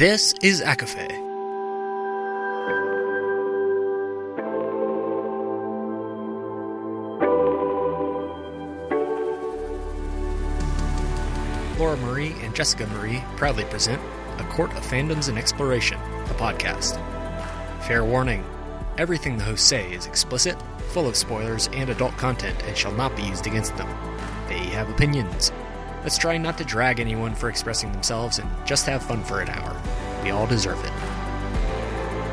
This is ACOFAE. Laura Marie and Jessica Marie proudly present A Court of Fandoms and Exploration, a podcast. Fair warning, everything the hosts say is explicit, full of spoilers and adult content and shall not be used against them. They have opinions. Let's try not to drag anyone for expressing themselves and just have fun for an hour. We all deserve it.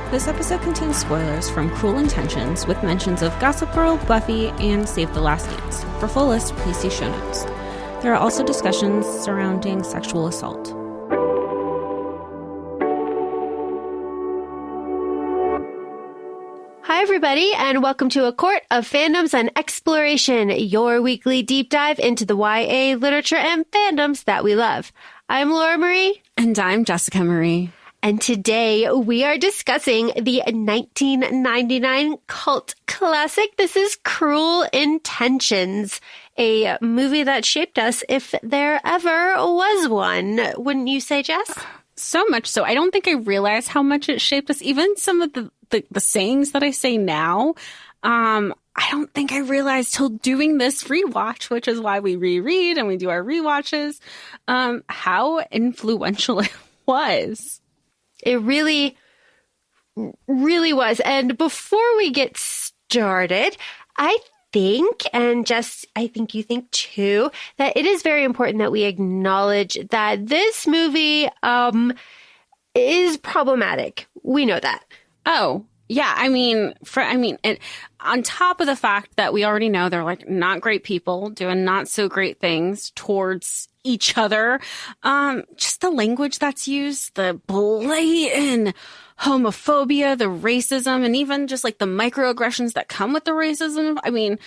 This episode contains spoilers from Cruel Intentions with mentions of Gossip Girl, Buffy, and Save the Last Dance. For full list, please see show notes. There are also discussions surrounding sexual assault. Hi, everybody, and welcome to A Court of Fandoms and Exploration, your weekly deep dive into the YA literature and fandoms that we love. I'm Laura Marie. And I'm Jessica Marie. And today we are discussing the 1999 cult classic. This is Cruel Intentions, a movie that shaped us if there ever was one. Wouldn't you say, Jess? So much so. I don't think I realized how much it shaped us. Even some of the sayings that I say now, I don't think I realized till doing this rewatch, which is why we reread and we do our rewatches, how influential it was. It really, really was. And before we get started, I think, and Jess, I think you think too, that it is very important that we acknowledge that this movie is problematic. We know that. Oh, yeah. And on top of the fact that we already know they're like not great people doing not so great things towards each other, just the language that's used, the blatant homophobia, the racism, and even just like the microaggressions that come with the racism. I mean,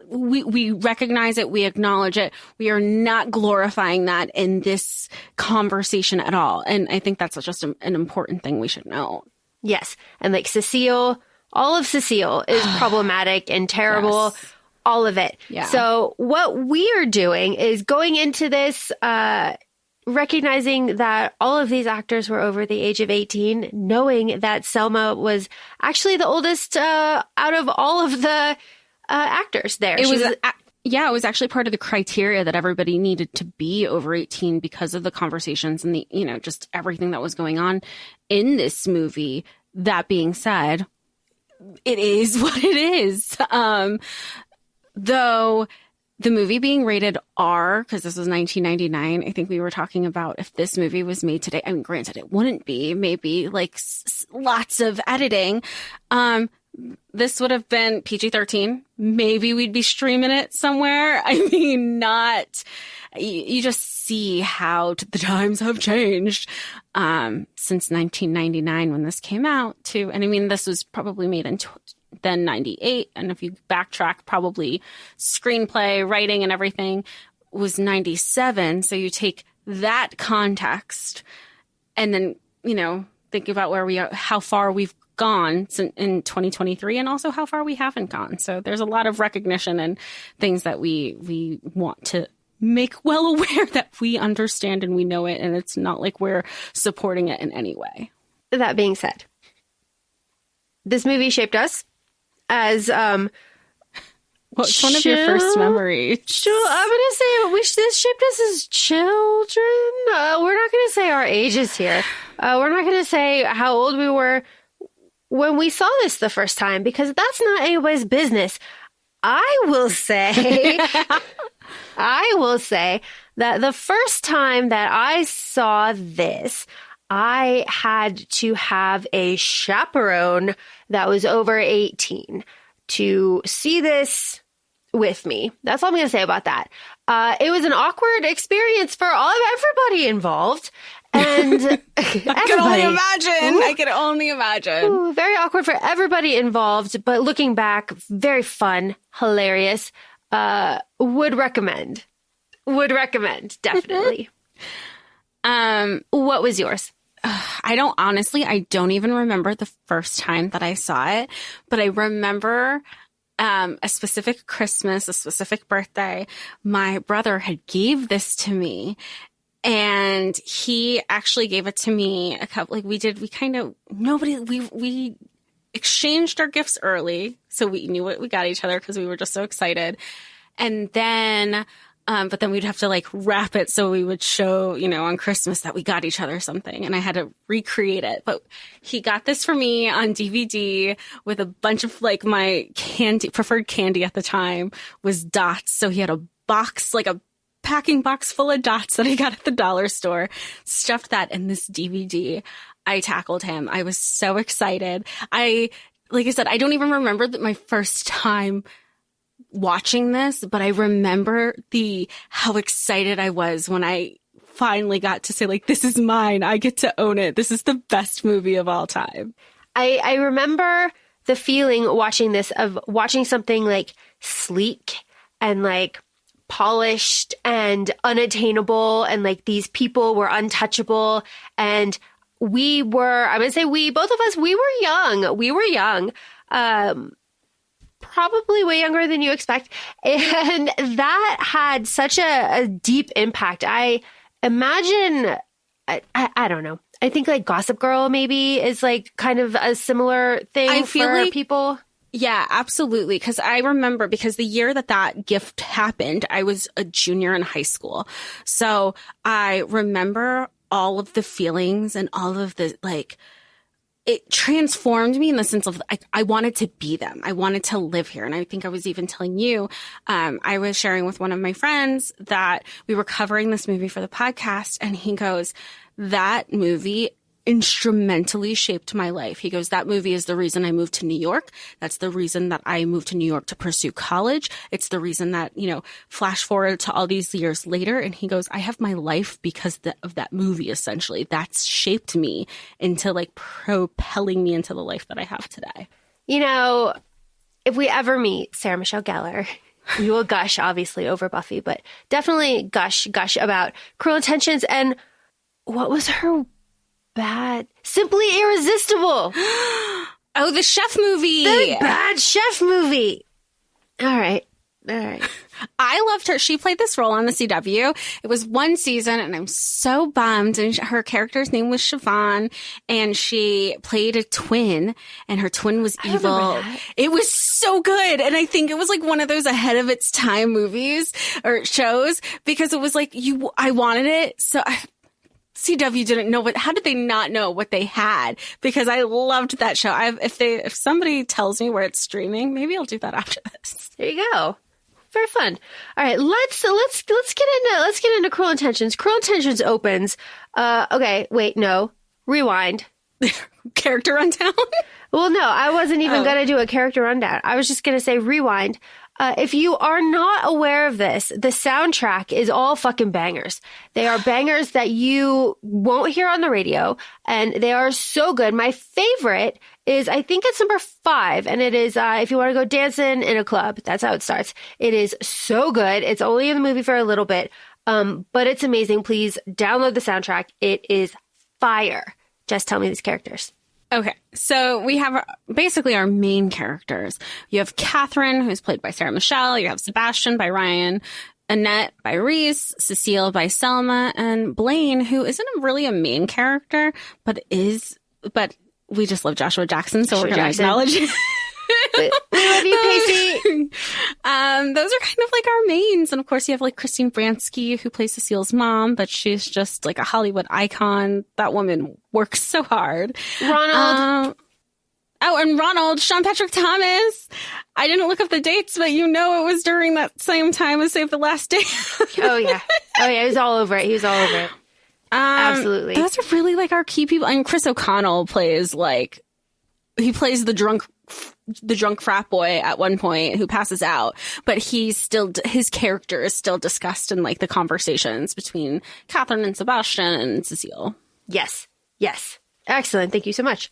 we recognize it. We acknowledge it. We are not glorifying that in this conversation at all. And I think that's just an important thing we should know. Yes. And like Cecile, all of Cecile is problematic and terrible. Yes. All of it. Yeah. So what we are doing is going into this, recognizing that all of these actors were over the age of 18, knowing that Selma was actually the oldest out of all of the actors there. It was actually part of the criteria that everybody needed to be over 18 because of the conversations and the, just everything that was going on in this movie. That being said, it is what it is. Though the movie being rated R, because this was 1999, I think we were talking about if this movie was made today. I mean, granted, it wouldn't be. Maybe like lots of editing. This would have been PG-13. Maybe we'd be streaming it somewhere. I mean, you just see how the times have changed since 1999 when this came out too. And I mean, this was probably made in then 98. And if you backtrack, probably screenplay, writing and everything was 97. So you take that context and then, think about where we are, how far we've gone in 2023 and also how far we haven't gone. So there's a lot of recognition and things that we want to make well aware that we understand and we know it. And it's not like we're supporting it in any way. That being said, this movie shaped us as what's one of your first memories? I'm going to say this shaped us as children. We're not going to say our ages here. We're not going to say how old we were when we saw this the first time, because that's not anybody's business. I will say that the first time that I saw this, I had to have a chaperone that was over 18 to see this with me. That's all I'm going to say about that. It was an awkward experience for everybody involved. And I can only imagine. Ooh, very awkward for everybody involved, but looking back, very fun, hilarious. Would recommend, definitely. What was yours? I don't even remember the first time that I saw it, but I remember a specific Christmas, a specific birthday. My brother had gave this to me. And he actually gave it to me we exchanged our gifts early. So we knew what we got each other because we were just so excited. And then, but then we'd have to like wrap it. So we would show, on Christmas that we got each other something, and I had to recreate it. But he got this for me on DVD with a bunch of like my preferred candy at the time was dots. So he had a box, like a packing box full of dots that I got at the dollar store, stuffed that in this DVD. I tackled him. I was so excited. Like I said, I don't even remember my first time watching this, but I remember how excited I was when I finally got to say, like, this is mine. I get to own it. This is the best movie of all time. I remember the feeling watching this of watching something like sleek and like polished and unattainable, and like these people were untouchable, and I'm going to say both of us, we were young, probably way younger than you expect. And that had such a deep impact. I imagine, I don't know. I think like Gossip Girl maybe is like kind of a similar thing for people. Yeah, absolutely. Because I remember, because the year that gift happened, I was a junior in high school. So I remember all of the feelings and all of the, like, it transformed me in the sense of I wanted to be them. I wanted to live here. And I think I was even telling you, I was sharing with one of my friends that we were covering this movie for the podcast. And he goes, that movie instrumentally shaped my life. He goes, that movie is the reason I moved to New York. That's the reason that I moved to New York to pursue college. It's the reason that, flash forward to all these years later. And he goes, I have my life because of that movie, essentially. That's shaped me into like propelling me into the life that I have today. If we ever meet Sarah Michelle Gellar, we will gush obviously over Buffy, but definitely gush about Cruel Intentions. And what was her bad? Simply Irresistible. Oh, the chef movie. The bad chef movie. All right. I loved her. She played this role on the CW. It was one season, and I'm so bummed. And her character's name was Siobhan, and she played a twin, and her twin was evil. It was so good. And I think it was like one of those ahead of its time movies or shows, because it was like I wanted it. So CW didn't know how did they not know what they had? Because I loved that show. If somebody tells me where it's streaming, maybe I'll do that after this. There you go. Very fun. All right, let's get into Cruel Intentions. Cruel Intentions opens. Okay, wait, no. Rewind. Character rundown? Well, no, I wasn't even going to do a character rundown. I was just going to say rewind. If you are not aware of this, the soundtrack is all fucking bangers. They are bangers that you won't hear on the radio, and they are so good. My favorite is, I think it's number 5, and it is If You Want to Go Dancing in a Club. That's how it starts. It is so good. It's only in the movie for a little bit, but it's amazing. Please download the soundtrack. It is fire. Just tell me these characters. Okay, so we have basically our main characters. You have Katheryn, who's played by Sarah Michelle. You have Sebastian by Ryan, Annette by Reese, Cecile by Selma, and Blaine, who isn't really a main character, but we just love Joshua Jackson, so we're going to acknowledge it. We love you, Pacey. Those are kind of like our mains. And of course, you have like Christine Baranski, who plays Cecile's mom, but she's just like a Hollywood icon. That woman works so hard. Ronald. And Ronald, Sean Patrick Thomas. I didn't look up the dates, but it was during that same time as Save the Last Day. Oh, yeah. He was all over it. Absolutely. Those are really like our key people. And Chris O'Connell plays he plays the drunk frat boy at one point who passes out, but his character is still discussed in like the conversations between Katheryn and Sebastian and Cecile. Yes. Excellent. Thank you so much.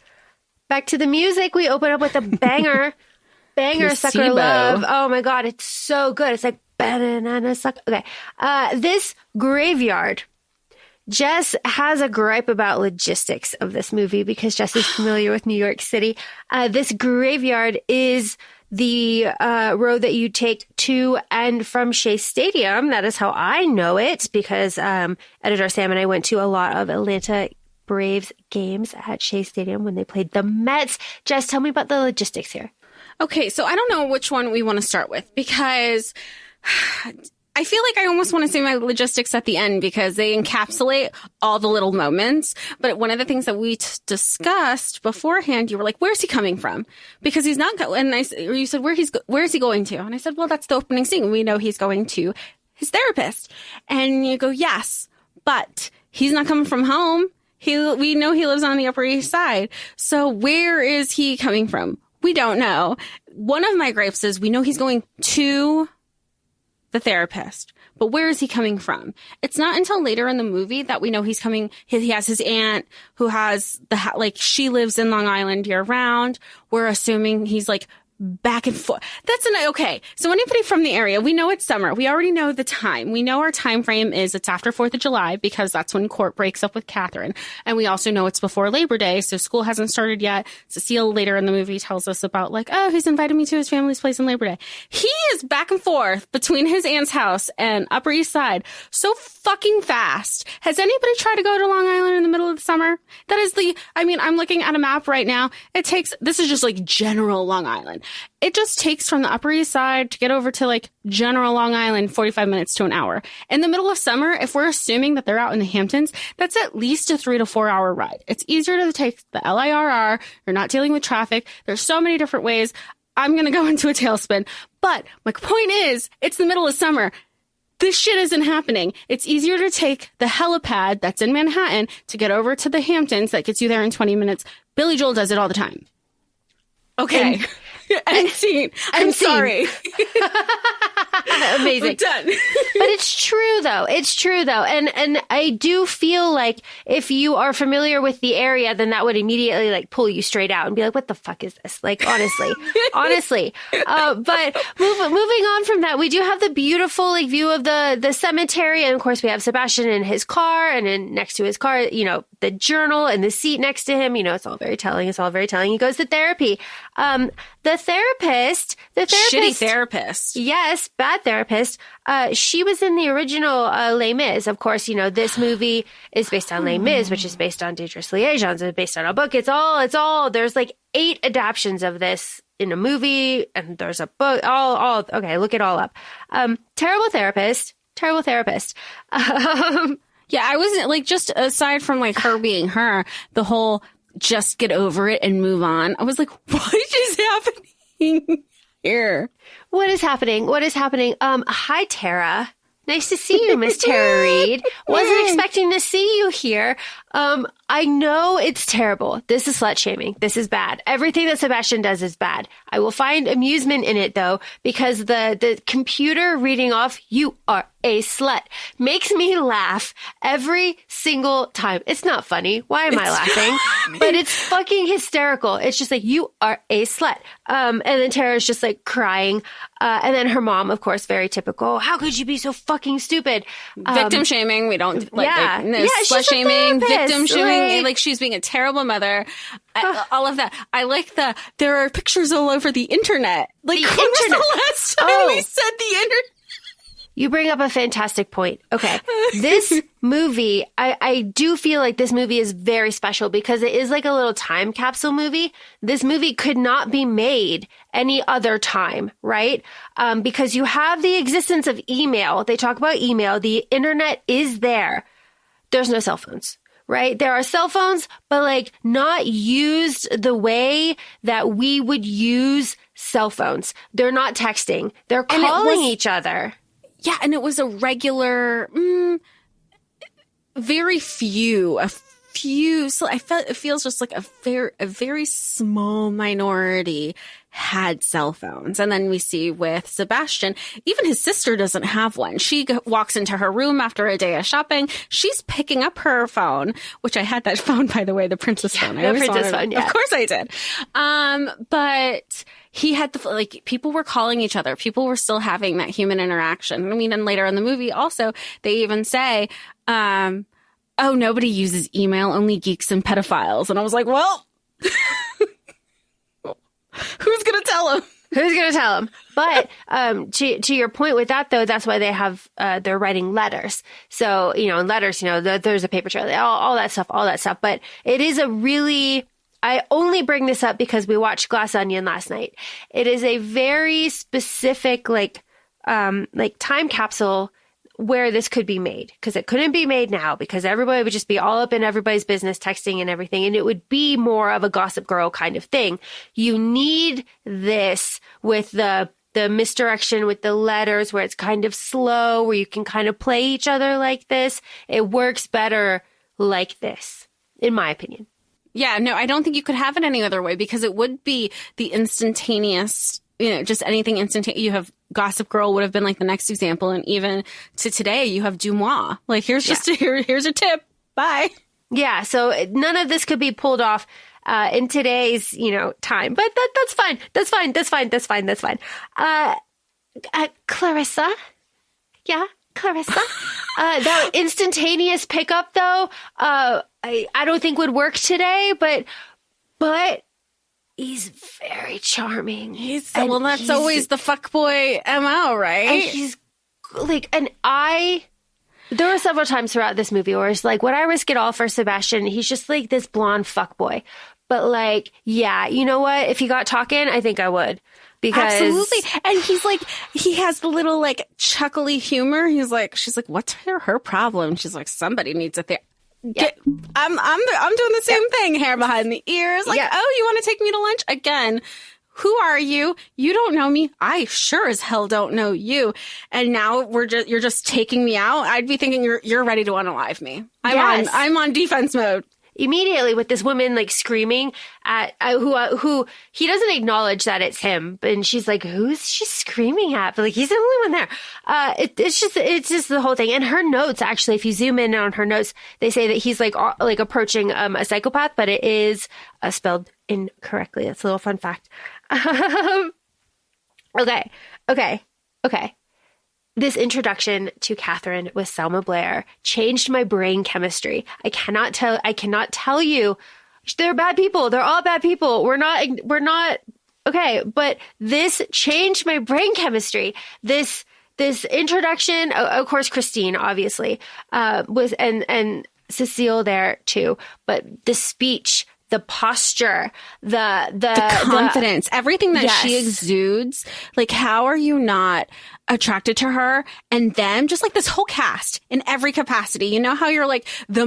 Back to the music. We open up with a banger. Sucker Love. Oh my God. It's so good. It's like banana sucker. Okay. This graveyard. Jess has a gripe about logistics of this movie because Jess is familiar with New York City. This graveyard is the road that you take to and from Shea Stadium. That is how I know it, because editor Sam and I went to a lot of Atlanta Braves games at Shea Stadium when they played the Mets. Jess, tell me about the logistics here. Okay, so I don't know which one we want to start with, because I feel like I almost want to say my logistics at the end, because they encapsulate all the little moments. But one of the things that we discussed beforehand, you were like, where's he coming from? Because he's not going. And you said, where is he going to? And I said, well, that's the opening scene. We know he's going to his therapist. And you go, yes, but he's not coming from home. We know he lives on the Upper East Side. So where is he coming from? We don't know. One of my gripes is we know he's going to the therapist, but where is he coming from? It's not until later in the movie that we know he's coming. He has his aunt who has she lives in Long Island year round. We're assuming he's like back and forth. Okay. So anybody from the area, we know it's summer. We already know the time. We know our time frame is it's after 4th of July, because that's when court breaks up with Katheryn. And we also know it's before Labor Day, so school hasn't started yet. Cecile later in the movie tells us about he's invited me to his family's place on Labor Day. He is back and forth between his aunt's house and Upper East Side so fucking fast. Has anybody tried to go to Long Island in the middle of the summer? That is I'm looking at a map right now. This is just like general Long Island. It just takes from the Upper East Side to get over to general Long Island 45 minutes to an hour. In the middle of summer, if we're assuming that they're out in the Hamptons, that's at least a 3 to 4 hour ride. It's easier to take the LIRR. You're not dealing with traffic. There's so many different ways. I'm going to go into a tailspin. But my point is, it's the middle of summer. This shit isn't happening. It's easier to take the helipad that's in Manhattan to get over to the Hamptons that gets you there in 20 minutes. Billy Joel does it all the time. Okay. End scene. I'm sorry. Amazing. We're done. But it's true though. And I do feel like if you are familiar with the area, then that would immediately pull you straight out and be like, what the fuck is this? Honestly. But moving on from that, we do have the beautiful view of the cemetery. And of course we have Sebastian in his car, and then next to his car, the journal and the seat next to him, it's all very telling. He goes to therapy. The therapist, shitty therapist. Yes, bad therapist. She was in the original Les Mis. Of course, this movie is based on Les Mis, which is based on Dangerous Liaisons. It's based on a book. It's all. There's 8 adaptions of this in a movie, and there's a book. Okay, look it all up. Terrible therapist. Yeah, I wasn't just aside from her being her, the whole just get over it and move on. I was like, what is happening here? What is happening? Hi, Tara. Nice to see you, Miss Tara Reid. Wasn't expecting to see you here. I know it's terrible. This is slut shaming. This is bad. Everything that Sebastian does is bad. I will find amusement in it though, because the computer reading off, "You are a slut," makes me laugh every single time. It's not funny. Why am I laughing? But it's fucking hysterical. It's just "You are a slut." And then Tara's just crying. And then her mom, of course, very typical. "How could you be so fucking stupid?" Victim shaming. We don't slut shaming, victim shaming. She's being a terrible mother. All of that. I like there are pictures all over the internet. When was the last time we said the internet? You bring up a fantastic point. Okay. This movie, I do feel like this movie is very special because it is like a little time capsule movie. This movie could not be made any other time, right? Because you have the existence of email. They talk about email. The internet is there. There's no cell phones. Right? There are cell phones, but not used the way that we would use cell phones. They're not texting. They're calling each other. Yeah. And it was a regular, very few. So it feels just like a very small minority had cell phones. And then we see with Sebastian, even his sister doesn't have one. She walks into her room after a day of shopping. She's picking up her phone, which I had that phone, by the way, the princess phone. The princess phone, yeah. Of course I did. But he had people were calling each other. People were still having that human interaction. I mean, and later in the movie also, they even say, oh, nobody uses email, only geeks and pedophiles. And I was like, well, who's going to tell him? Who's going to tell him? But to your point with that, though, that's why they have they're writing letters. So, you know, in letters, you know, there's a paper trail, all that stuff. But it is a really, I only bring this up because we watched Glass Onion last night. It is a very specific, like time capsule where this could be made, because it couldn't be made now because everybody would just be all up in everybody's business, texting and everything. And it would be more of a Gossip Girl kind of thing. You need this with the misdirection, with the letters, where it's kind of slow, where you can kind of play each other like this. It works better like this, in my opinion. Yeah, no, I don't think you could have it any other way, because it would be the instantaneous, you know, just anything instantaneous. You have Gossip Girl would have been like the next example. And even to today, you have Dumois. Like, here's just here's a tip. Bye. Yeah. So none of this could be pulled off in today's, you know, time. But that's fine. That's fine. Clarissa. Yeah, Clarissa. That instantaneous pickup, though, I don't think would work today. But he's very charming. That's always the fuckboy MO, right? And he's like, there were several times throughout this movie where it's like, would I risk it all for Sebastian? He's just like this blonde fuckboy. But like, yeah, you know what? If he got talking, I think I would. Because absolutely. And he's like, he has the little like chuckly humor. He's like, she's like, what's her problem? She's like, somebody needs a therapist. Yeah. I'm doing the same thing. Hair behind the ears. Like, oh, you want to take me to lunch? Again, who are you? You don't know me. I sure as hell don't know you. And now you're just taking me out. I'd be thinking you're ready to unalive me. I'm on defense mode. Immediately with this woman like screaming at who he doesn't acknowledge that it's him, and she's like, who's she screaming at? But like, he's the only one there. It's just the whole thing. And her notes, actually, if you zoom in on her notes, they say that he's like approaching a psychopath, but it is spelled incorrectly. That's a little fun fact. Okay. This introduction to Katheryn with Selma Blair changed my brain chemistry. I cannot tell you. They're bad people. They're all bad people. We're not okay. But this changed my brain chemistry. This introduction, of course, Christine obviously was, and Cecile there too. But the speech, the posture, the confidence, everything that she exudes. Like, how are you not attracted to her? And then just like this whole cast in every capacity. You know how you're like the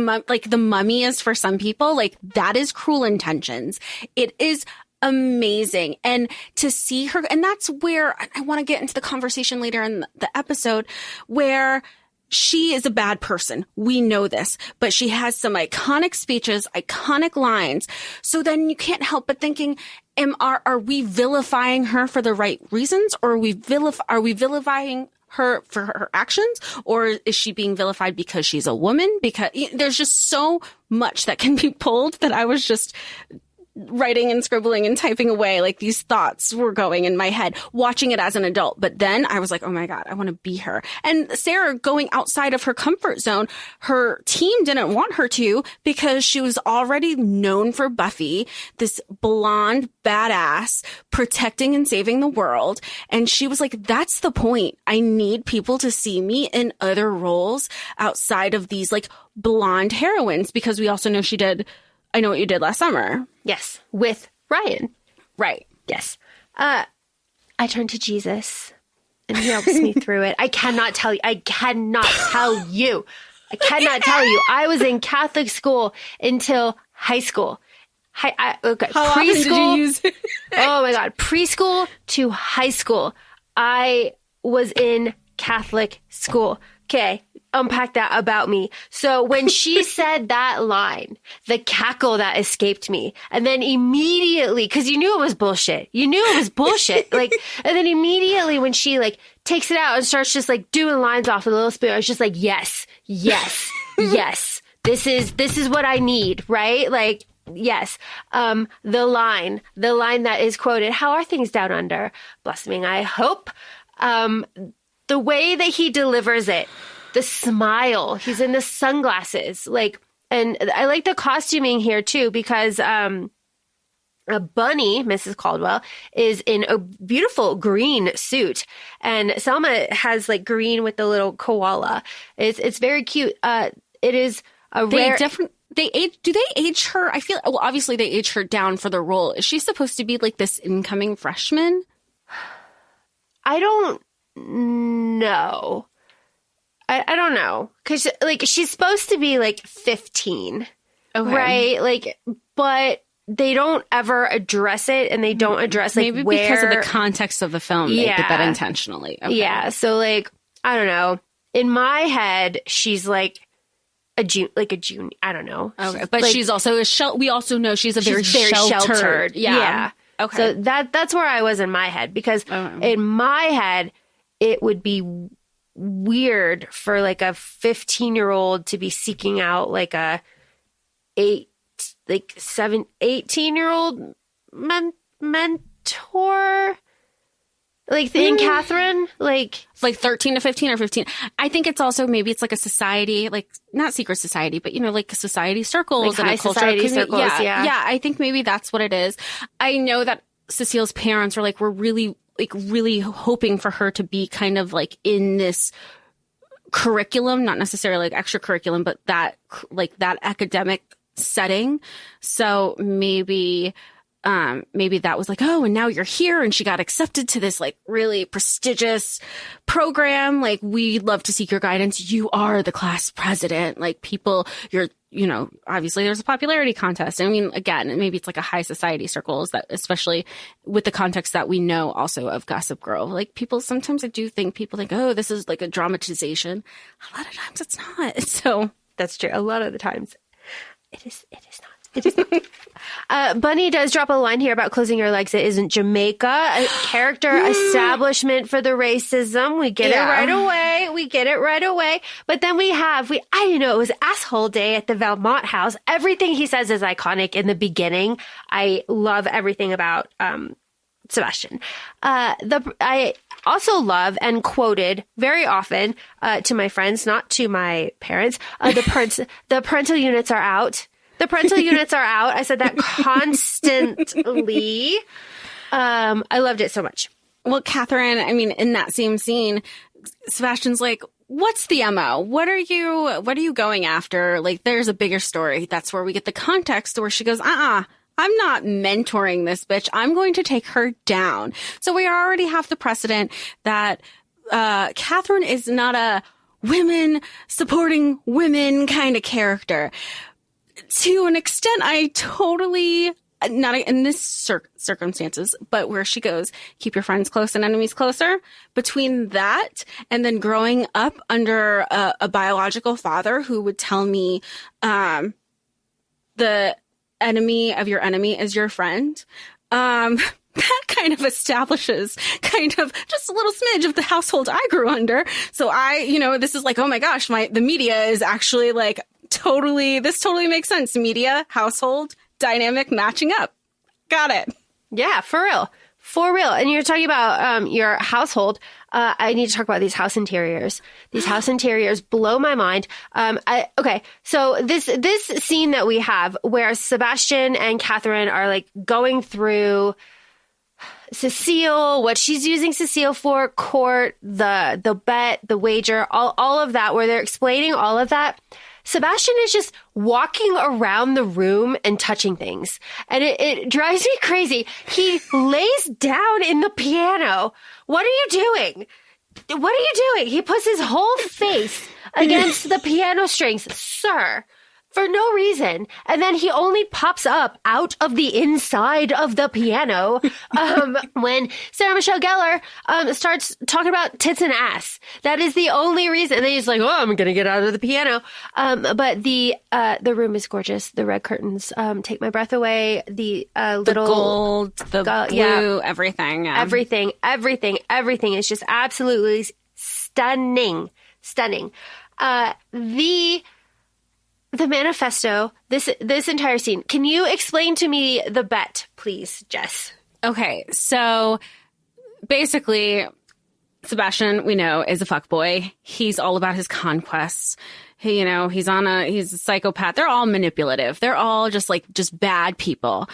Mummy is for some people, like that is Cruel Intentions. It is amazing. And to see her, and that's where I want to get into the conversation later in the episode, where she is a bad person. We know this, but she has some iconic speeches, iconic lines. So then you can't help but thinking, are we vilifying her for the right reasons? Or are we vilifying her for her actions? Or is she being vilified because she's a woman? Because there's just so much that can be pulled that I was just writing and scribbling and typing away. Like, these thoughts were going in my head, watching it as an adult. But then I was like, oh my God, I want to be her. And Sarah going outside of her comfort zone, her team didn't want her to, because she was already known for Buffy, this blonde badass protecting and saving the world. And she was like, that's the point. I need people to see me in other roles outside of these like blonde heroines, because we also know she did I Know What You Did Last Summer. Yes. With Ryan. Right. Yes. I turned to Jesus and he helps me through it. I cannot tell you. I was in Catholic school until high school. How often did you use it? Oh my God. Preschool to high school. I was in Catholic school. Okay. Unpack that about me. So when she said that line, the cackle that escaped me, and then immediately, because you knew it was bullshit. Like, and then immediately when she like takes it out and starts just like doing lines off with a little spoon, I was just like, yes. This is what I need, right? Like, yes. The line that is quoted, how are things down under? Blossoming, I hope. The way that he delivers it, the smile, he's in the sunglasses, like, and I like the costuming here too, because Bunny, Mrs. Caldwell, is in a beautiful green suit, and Selma has like green with the little koala. It's very cute. It is a rare. Do they age her? I feel, well, obviously they age her down for the role. Is she supposed to be like this incoming freshman? I don't know. I don't know, because like she's supposed to be like 15, right? Like, but they don't ever address it, and they don't address like maybe where, because of the context of the film. They did that intentionally. Okay. Yeah. So like, I don't know. In my head, she's like a junior. I don't know. Okay, but like, she's also we also know she's very sheltered. Yeah. Okay. So that's where I was in my head, because in my head it would be weird for like a 15-year-old to be seeking out like a 18-year-old mentor, like in Katheryn, like 13 to 15 or 15. I think it's also, maybe it's like a society, like not secret society, but like society circles, like and high society circles. Yeah. I think maybe that's what it is. I know that Cecile's parents were really hoping for her to be kind of like in this curriculum, not necessarily like extracurriculum, but that academic setting. So maybe that was like, oh, and now you're here, and she got accepted to this like really prestigious program. Like, we'd love to seek your guidance. You are the class president. Like, people, obviously there's a popularity contest. I mean, again, maybe it's like a high society circles, that, especially with the context that we know also of Gossip Girl. Like, sometimes I do think people think, oh, this is like a dramatization. A lot of times it's not. So that's true. A lot of the times it is not. It is not. Bunny does drop a line here about closing your legs. It isn't Jamaica. A character establishment for the racism. We get it right away. But then I didn't know it was asshole day at the Valmont house. Everything he says is iconic in the beginning. I love everything about Sebastian. I also love and quoted very often to my friends, not to my parents. The parental units are out. The parental units are out. I said that constantly. I loved it so much. Well, Katheryn, I mean, in that same scene, Sebastian's like, what's the MO? What are you going after? Like, there's a bigger story. That's where we get the context where she goes, I'm not mentoring this bitch. I'm going to take her down. So we already have the precedent that Katheryn is not a women supporting women kind of character. To an extent, I totally, not in this circumstances, but where she goes, keep your friends close and enemies closer. Between that and then growing up under a biological father who would tell me the enemy of your enemy is your friend, that kind of establishes kind of just a little smidge of the household I grew under. So this is like, oh my gosh, the media is actually like, this totally makes sense. Media, household, dynamic matching up. Got it. Yeah, for real. And you're talking about your household. I need to talk about these house interiors. These house interiors blow my mind. Okay, so this scene that we have where Sebastian and Katheryn are like going through Cecile, what she's using Cecile for, court, the bet, the wager, all of that, where they're explaining all of that. Sebastian is just walking around the room and touching things. And it drives me crazy. He lays down in the piano. What are you doing? What are you doing? He puts his whole face against the piano strings. Sir, for no reason. And then he only pops up out of the inside of the piano when Sarah Michelle Gellar starts talking about tits and ass. That is the only reason. And then he's like, oh, I'm going to get out of the piano. But the room is gorgeous. The red curtains take my breath away. The little gold, the blue, everything. Yeah. Everything is just absolutely stunning. The manifesto, this entire scene. Can you explain to me the bet, please, Jess? Okay, so basically, Sebastian, we know, is a fuckboy. He's all about his conquests. He's a psychopath. They're all manipulative. They're all just bad people.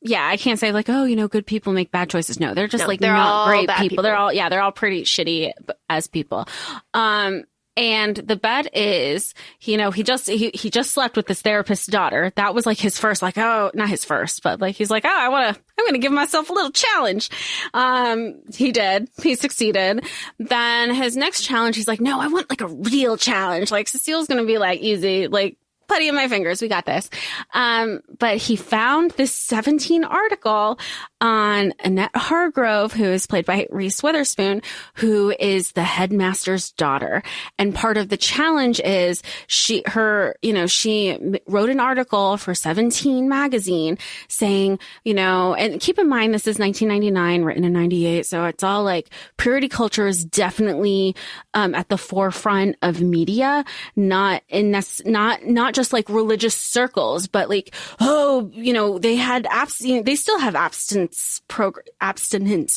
I can't say like, oh, good people make bad choices. No, they're just they're not great bad people. They're all pretty shitty as people. And the bet is, he just slept with his therapist's daughter. That was like his first, like, oh, not his first, but like, he's like, oh, I'm going to give myself a little challenge. He did. He succeeded. Then his next challenge, he's like, no, I want like a real challenge. Like Cecile's going to be like easy, like, putty in my fingers. We got this. But he found this 17 article on Annette Hargrove, who is played by Reese Witherspoon, who is the headmaster's daughter. And part of the challenge is she wrote an article for 17 magazine saying, and keep in mind, this is 1999, written in 98. So it's all like purity culture is definitely, at the forefront of media, not just like religious circles, but like, they had they still have abstinence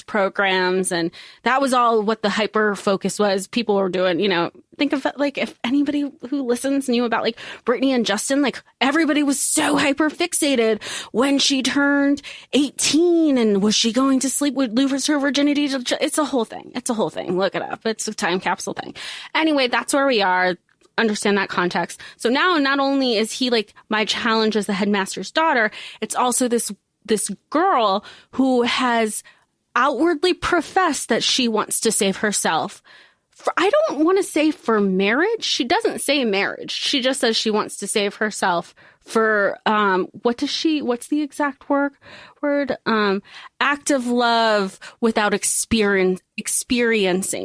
programs. And that was all what the hyper focus was. People were doing, think of like, if anybody who listens knew about like Brittany and Justin, like everybody was so hyper fixated when she turned 18 and was she going to sleep with lose her virginity? It's a whole thing. Look it up. It's a time capsule thing. Anyway, that's where we are. Understand that context. So now not only is he like my challenge as the headmaster's daughter, it's also this girl who has outwardly professed that she wants to save herself. I don't want to say for marriage. She doesn't say marriage. She just says she wants to save herself for what's the exact word? Act of love without experiencing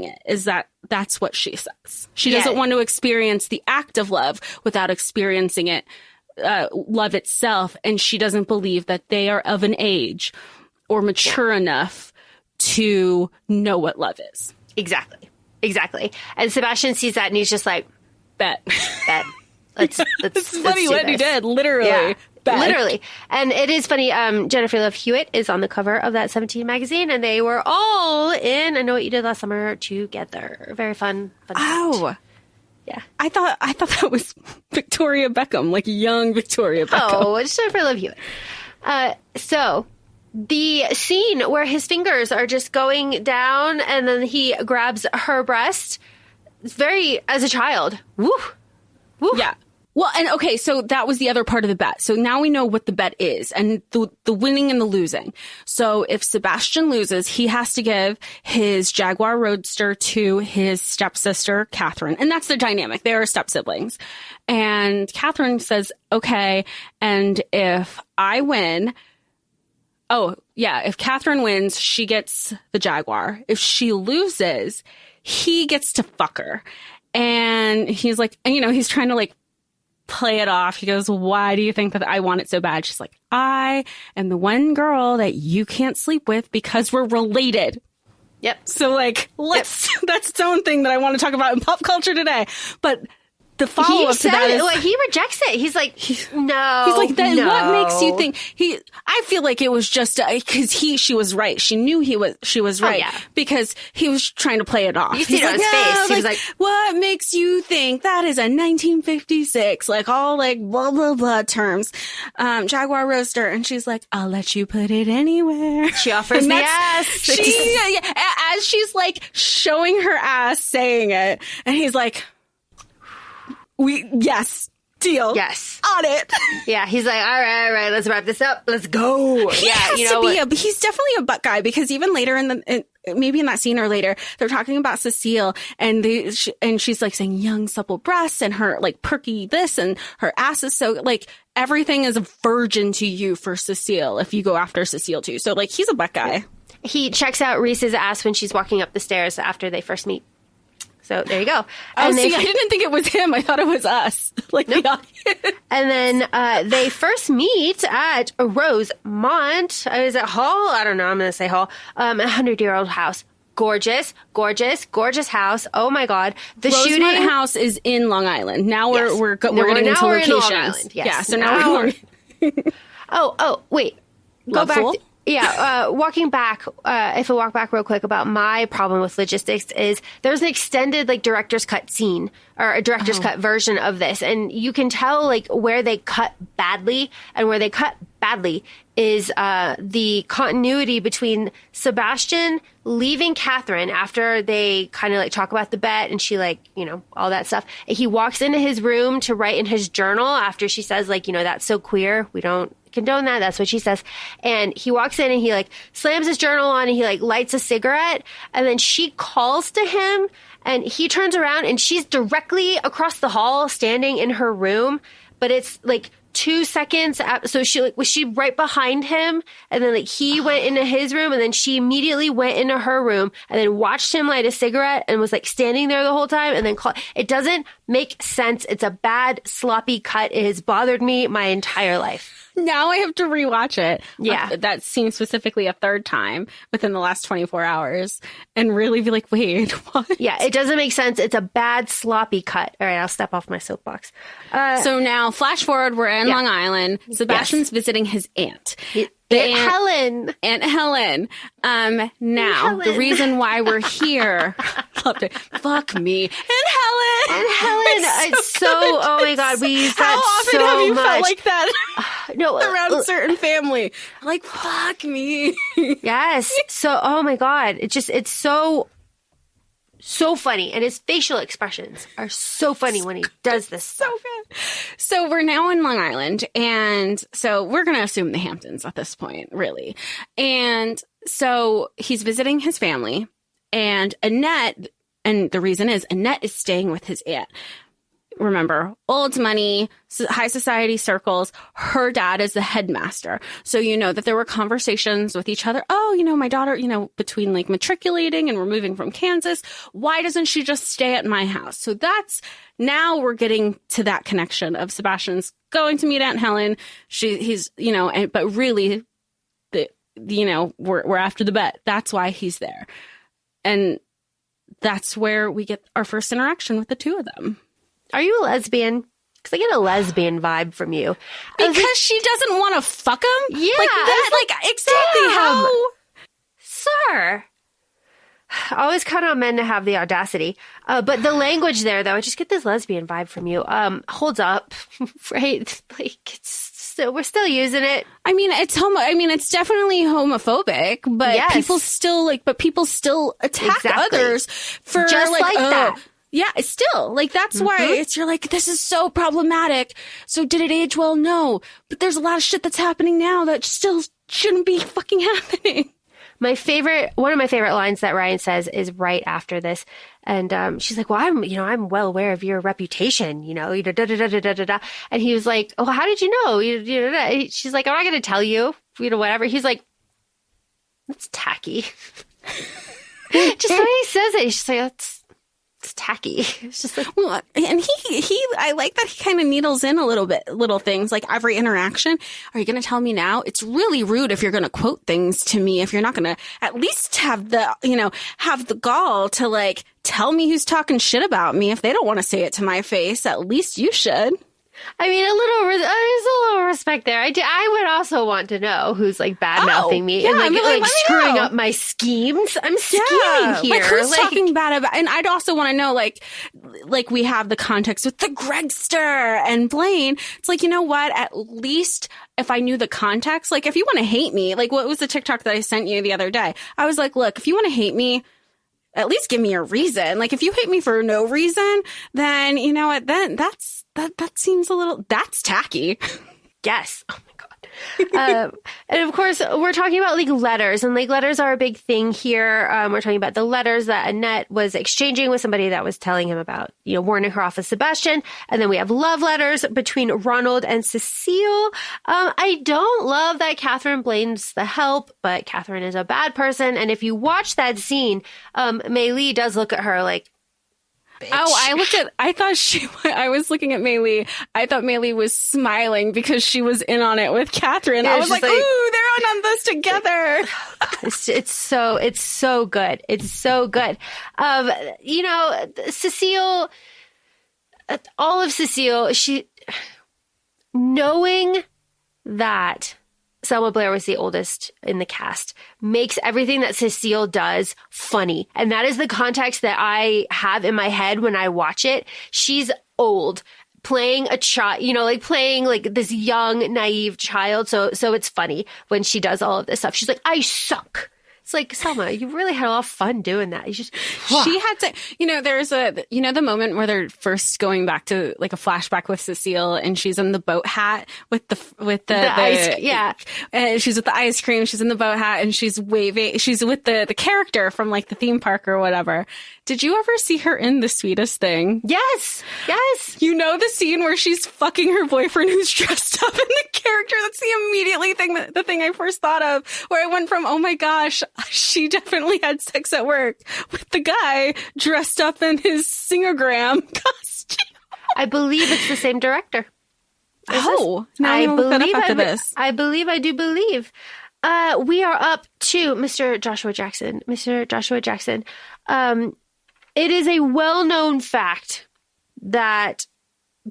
it. That's what she says. She doesn't want to experience the act of love without experiencing it, love itself. And she doesn't believe that they are of an age or mature enough to know what love is. Exactly. And Sebastian sees that and he's just like, bet. Let's it's funny what he did, literally. Yeah. Literally. And it is funny. Jennifer Love Hewitt is on the cover of that 17 magazine, and they were all in I Know What You Did Last Summer together. Very fun. Oh. Yeah. I thought that was Victoria Beckham, like young Victoria Beckham. Oh, it's Jennifer Love Hewitt. So the scene where his fingers are just going down and then he grabs her breast, it's very, as a child, woo. Yeah. Well, and okay, so that was the other part of the bet. So now we know what the bet is and the winning and the losing. So if Sebastian loses, he has to give his Jaguar Roadster to his stepsister, Katheryn. And that's the dynamic. They are step siblings. And Katheryn says, okay, and if I win, if Katheryn wins, she gets the Jaguar. If she loses, he gets to fuck her. And he's like, he's trying to like play it off. He goes, why do you think that I want it so bad? She's like, I am the one girl that you can't sleep with because we're related. Yep. So like, that's its own thing that I want to talk about in pop culture today. But the follow-up to that is... Like, he rejects it. He's like, no. He's like, then what makes you think... I feel like it was just... Because she was right. She knew she was right. Yeah. Because he was trying to play it off. You see it on his face. He was like... What makes you think that is a 1956, like, all, like, blah, blah, blah terms. Jaguar Roadster. And she's like, I'll let you put it anywhere. She offers the ass. As she's, like, showing her ass, saying it. And he's like... Yes, deal. Yes. On it. Yeah, he's like, all right, let's wrap this up. Let's go. He's definitely a butt guy, because even later maybe in that scene or later, they're talking about Cecile and she's like saying young supple breasts and her like perky this and her ass is so like everything is a virgin to you for Cecile if you go after Cecile too. So like he's a butt guy. He checks out Reese's ass when she's walking up the stairs after they first meet. So there you go. And I didn't think it was him. I thought it was us. Like the audience. And then they first meet at Rosemont. Is it Hall? I don't know. I'm going to say Hall. 100-year-old house. Gorgeous house. Oh my God. The Rosemont shooting house is in Long Island. Now we're getting into locations. Yes. Yeah. So now we're wait. Go back. Walking back, if I walk back real quick about my problem with logistics is there's an extended like director's cut scene or a director's cut version of this. And you can tell like where they cut badly and where they cut badly is the continuity between Sebastian leaving Katheryn after they kind of like talk about the bet and she like, you know, all that stuff. He walks into his room to write in his journal after she says like, you know, that's so queer. We don't condone that. That's what she says. And he walks in and he like slams his journal on and he like lights a cigarette. And then she calls to him and he turns around and she's directly across the hall standing in her room. But it's like 2 seconds. So was she right behind him? And then like he went into his room and then she immediately went into her room and then watched him light a cigarette and was like standing there the whole time and then it doesn't make sense. It's a bad, sloppy cut. It has bothered me my entire life. Now I have to rewatch it. Yeah. That scene specifically a third time within the last 24 hours and really be like, wait, what? Yeah, it doesn't make sense. It's a bad, sloppy cut. All right, I'll step off my soapbox. So now, flash forward, we're in Long Island. Sebastian's visiting his aunt. Aunt Helen. Now, the reason why we're here. Loved it. Fuck me. Aunt Helen. It's so oh my God, we use that How often so have you much. felt like that? No, around certain family. Like, fuck me. Yes. So, oh my God. It's so funny. And his facial expressions are so funny when he does this. So good. So we're now in Long Island. And so we're going to assume the Hamptons at this point, really. And so he's visiting his family. And Annette, and the reason is Annette is staying with his aunt. Remember, old money, high society circles. Her dad is the headmaster. So you know that there were conversations with each other. Oh, you know, my daughter, you know, between like matriculating and we're moving from Kansas. Why doesn't she just stay at my house? So now we're getting to that connection of Sebastian's going to meet Aunt Helen. He's, you know, but really, we're after the bet. That's why he's there. And that's where we get our first interaction with the two of them. Are you a lesbian? Because I get a lesbian vibe from you. Because she doesn't want to fuck him? Yeah. Like that, like exactly damn. how... Sir. I always count on men to have the audacity. But the language there, though, I just get this lesbian vibe from you. Holds up, right? Like, we're still using it. I mean, it's definitely homophobic, but yes. people still attack others for just like that. Yeah, it's still like that's why you're like, this is so problematic. So did it age well? No, but there's a lot of shit that's happening now that still shouldn't be fucking happening. One of my favorite lines that Ryan says is right after this. And she's like, well, I'm well aware of your reputation, you know, da, da, da, da, da, da, da. And he was like, oh, how did you know? She's like, I'm not going to tell you, whatever. He's like, that's tacky. Just the way he says it, he's just like, it's tacky. It's just like, well, and I like that he kind of needles in little things like every interaction. Are you going to tell me now? It's really rude if you're going to quote things to me, if you're not going to at least have the gall to like tell me who's talking shit about me. If they don't want to say it to my face, at least you should. I mean, there's a little respect there. I would also want to know who's like bad mouthing me and like screwing up my schemes. I'm scheming here. Like who's talking bad about? And I'd also want to know like we have the context with the Gregster and Blaine. It's like, you know what? At least if I knew the context, like if you want to hate me, like what was the TikTok that I sent you the other day? I was like, look, if you want to hate me, at least give me a reason. Like if you hate me for no reason, then you know what? Then that seems that's tacky. Yes. Oh my God. And of course, we're talking about like letters, and like letters are a big thing here. We're talking about the letters that Annette was exchanging with somebody that was telling him about, you know, warning her off of Sebastian. And then we have love letters between Ronald and Cecile. I don't love that Katheryn blames the help, but Katheryn is a bad person. And if you watch that scene, Mei Lee does look at her like, bitch. Oh, I was looking at Mei Lee. I thought Mei Lee was smiling because she was in on it with Katheryn. Yeah, I was like, ooh, they're on this together. It's so good. It's so good. You know, Cecile, all of Cecile, knowing that Selma Blair was the oldest in the cast makes everything that Cecile does funny. And that is the context that I have in my head when I watch it. She's old, playing a child, like playing like this young, naive child. So it's funny when she does all of this stuff. She's like, I suck. It's like, Selma, you really had a lot of fun doing that. You just, she had to, there's the moment where they're first going back to like a flashback with Cecile and she's in the boat hat with the ice, yeah. And she's with the ice cream. She's in the boat hat and she's waving. She's with the character from like the theme park or whatever. Did you ever see her in The Sweetest Thing? Yes. The scene where she's fucking her boyfriend who's dressed up in the character? That's the thing I first thought of, where I went from, oh my gosh, she definitely had sex at work with the guy dressed up in his singogram costume. I believe it's the same director. Now I'm gonna look that up after this. I do believe. We are up to Mr. Joshua Jackson. Mr. Joshua Jackson. It is a well-known fact that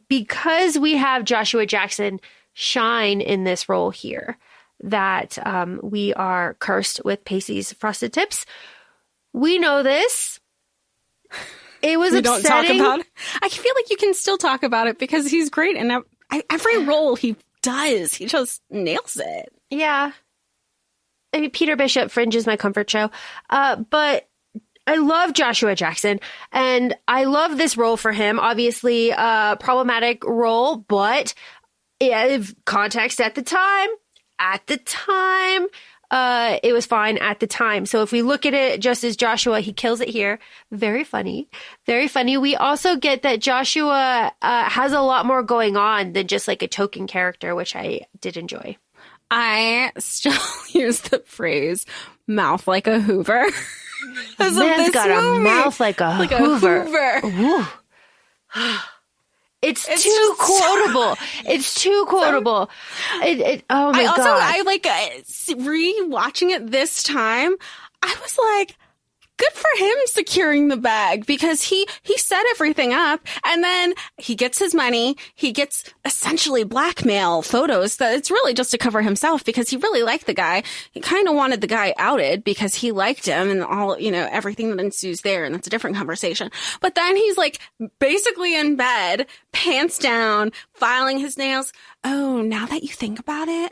because we have Joshua Jackson shine in this role here, that we are cursed with Pacey's frosted tips. We know this. It was upsetting. Don't talk about it. I feel like you can still talk about it because he's great in every role he does. He just nails it. Yeah. I mean, Peter Bishop, Fringe is my comfort show. But I love Joshua Jackson, and I love this role for him. Obviously, a problematic role, but context at the time, it was fine at the time. So if we look at it just as Joshua, he kills it here. Very funny. Very funny. We also get that Joshua has a lot more going on than just like a token character, which I did enjoy. I still use the phrase "mouth like a Hoover." Man's got a mouth like a Hoover. It's too quotable. It's too quotable. Oh my God. Rewatching it this time, I was like, good for him securing the bag, because he set everything up and then he gets his money. He gets essentially blackmail photos that it's really just to cover himself because he really liked the guy. He kind of wanted the guy outed because he liked him and all, everything that ensues there. And that's a different conversation. But then he's like basically in bed, pants down, filing his nails. Oh, now that I think about it,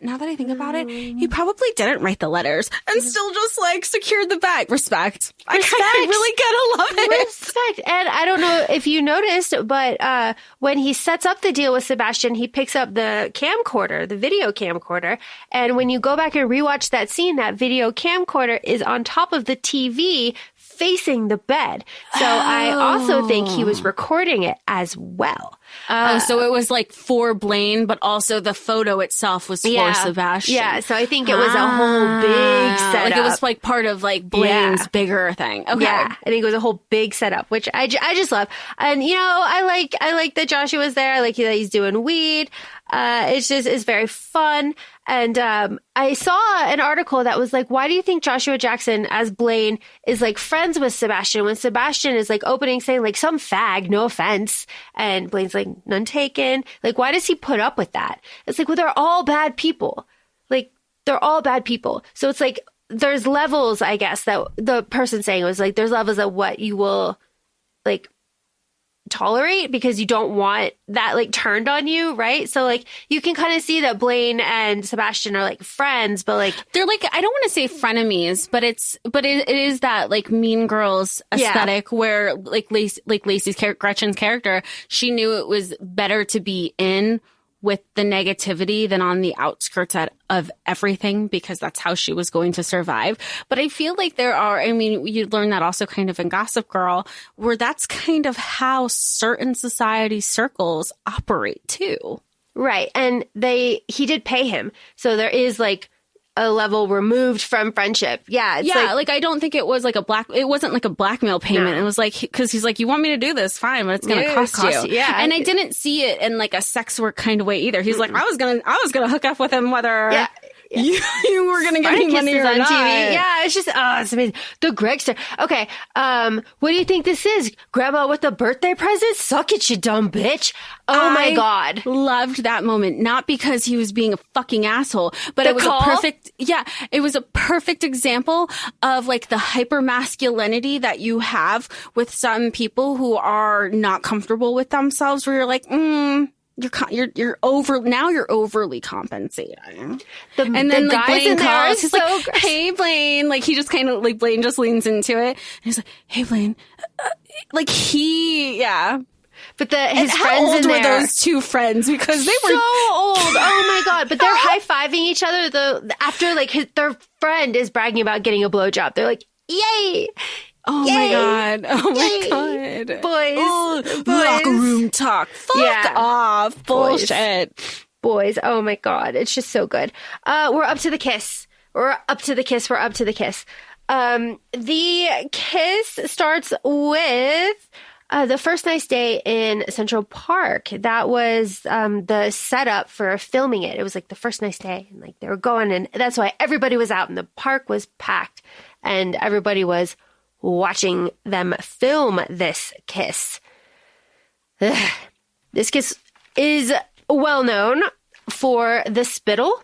he probably didn't write the letters and still just like secured the bag. Respect. I really gotta love it. Respect. And I don't know if you noticed, but when he sets up the deal with Sebastian, he picks up the camcorder, the video camcorder. And when you go back and rewatch that scene, that video camcorder is on top of the TV facing the bed. So I also think he was recording it as well. So it was like for Blaine, but also the photo itself was for Sebastian. Yeah, so I think it was a whole big setup. Like it was like part of like Blaine's bigger thing. Okay. Yeah, I think it was a whole big setup, which I just love. And, I like that Joshua was there. I like that he's doing weed. It's very fun. And I saw an article that was like, why do you think Joshua Jackson as Blaine is like friends with Sebastian when Sebastian is like opening saying like some fag, no offense. And Blaine's like, none taken. Like, why does he put up with that? It's like, well, they're all bad people. Like, they're all bad people. So it's like, there's levels, I guess, that the person saying was like, there's levels of what you will like tolerate because you don't want that like turned on you, right? So like you can kind of see that Blaine and Sebastian are like friends, but like they're like, I don't want to say frenemies, but it is that like Mean Girls aesthetic where like Lacey's Gretchen's character, she knew it was better to be in with the negativity than on the outskirts of everything because that's how she was going to survive. But I feel like you learn that also kind of in Gossip Girl, where that's kind of how certain society circles operate too. Right. And he did pay him. So there is like a level removed from friendship. Yeah. It's like I don't think it was like it wasn't like a blackmail payment. No. It was like, cause he's like, you want me to do this? Fine, but it's going to cost you. Yeah. And I didn't see it in like a sex work kind of way either. He's like, I was going to hook up with him whether. Yeah. you were going to give me money or on not. TV. Yeah, it's just, it's amazing. The Gregster. Okay, what do you think this is? Grandma with the birthday present? Suck it, you dumb bitch. Oh my God. Loved that moment. Not because he was being a fucking asshole, but it was a perfect example of like the hyper masculinity that you have with some people who are not comfortable with themselves, where you're like, you're overly compensating. And then like Blaine calls, he's like, hey Blaine, like he just kind of like, Blaine just leans into it and he's like, hey Blaine, But his friends in there. How old were those two friends? Because they were so old. Oh my God. But they're high-fiving each other after like their friend is bragging about getting a blowjob. They're like, yay. Oh yay. My God. Oh my God. Boys. Locker room talk. Fuck off. Bullshit. Boys. Oh my God. It's just so good. We're up to the kiss. The kiss starts with the first nice day in Central Park. That was the setup for filming it. It was like the first nice day, and like they were going, and that's why everybody was out, and the park was packed, and everybody was watching them film this kiss. This kiss is well known for the spittle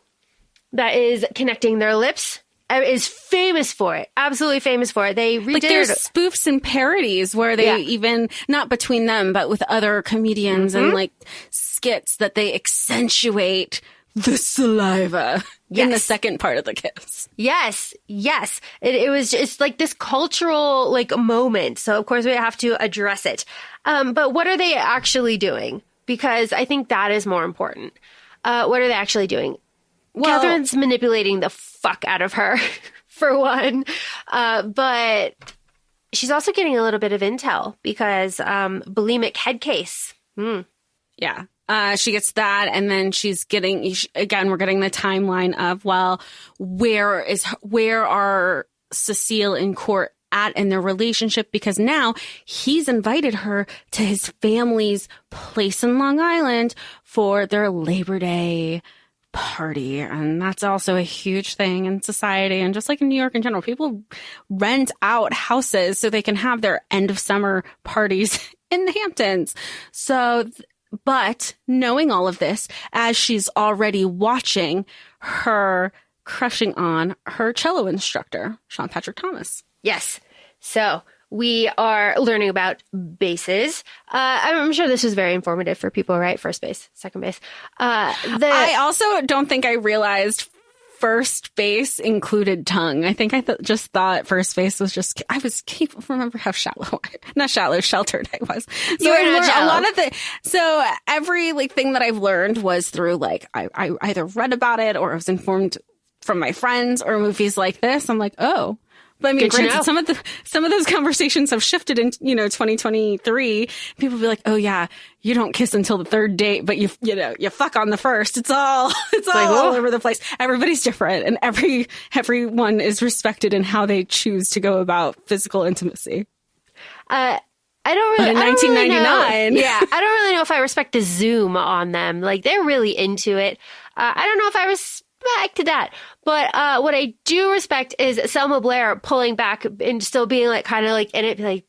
that is connecting their lips. Is famous for it. Absolutely famous for it. They redid. Like there's spoofs and parodies where they even, not between them, but with other comedians and like skits that they accentuate the saliva in the second part of the kiss. Yes. It's like this cultural like moment. So of course we have to address it. But what are they actually doing? Because I think that is more important. What are they actually doing? Well, Katheryn's manipulating the fuck out of her, for one. But she's also getting a little bit of intel because bulimic head case. Yeah. She gets that, and then she's getting, again, we're getting the timeline of, well, where are Cecile and Court at in their relationship? Because now he's invited her to his family's place in Long Island for their Labor Day party, and that's also a huge thing in society, and just like in New York in general, people rent out houses so they can have their end of summer parties in the Hamptons. So but knowing all of this, as she's already watching her crushing on her cello instructor, Sean Patrick Thomas. Yes. So we are learning about bases. I'm sure this was very informative for people, right? First base, second base. I also don't think I realized first base included tongue. I think I just thought first base was just, can't remember how sheltered I was. So I learned a lot of so every like thing that I've learned was through like, I either read about it or I was informed from my friends or movies like this. I'm like, oh. But I mean, granted, some of those conversations have shifted in, 2023. People be like, "Oh yeah, you don't kiss until the third date, but you fuck on the first." It's all all over the place. Everybody's different, and everyone is respected in how they choose to go about physical intimacy. I don't really. But in 1999, I don't really know if I respect the zoom on them. Like they're really into it. I don't know if I respect that. But what I do respect is Selma Blair pulling back and still being like kind of like in it, like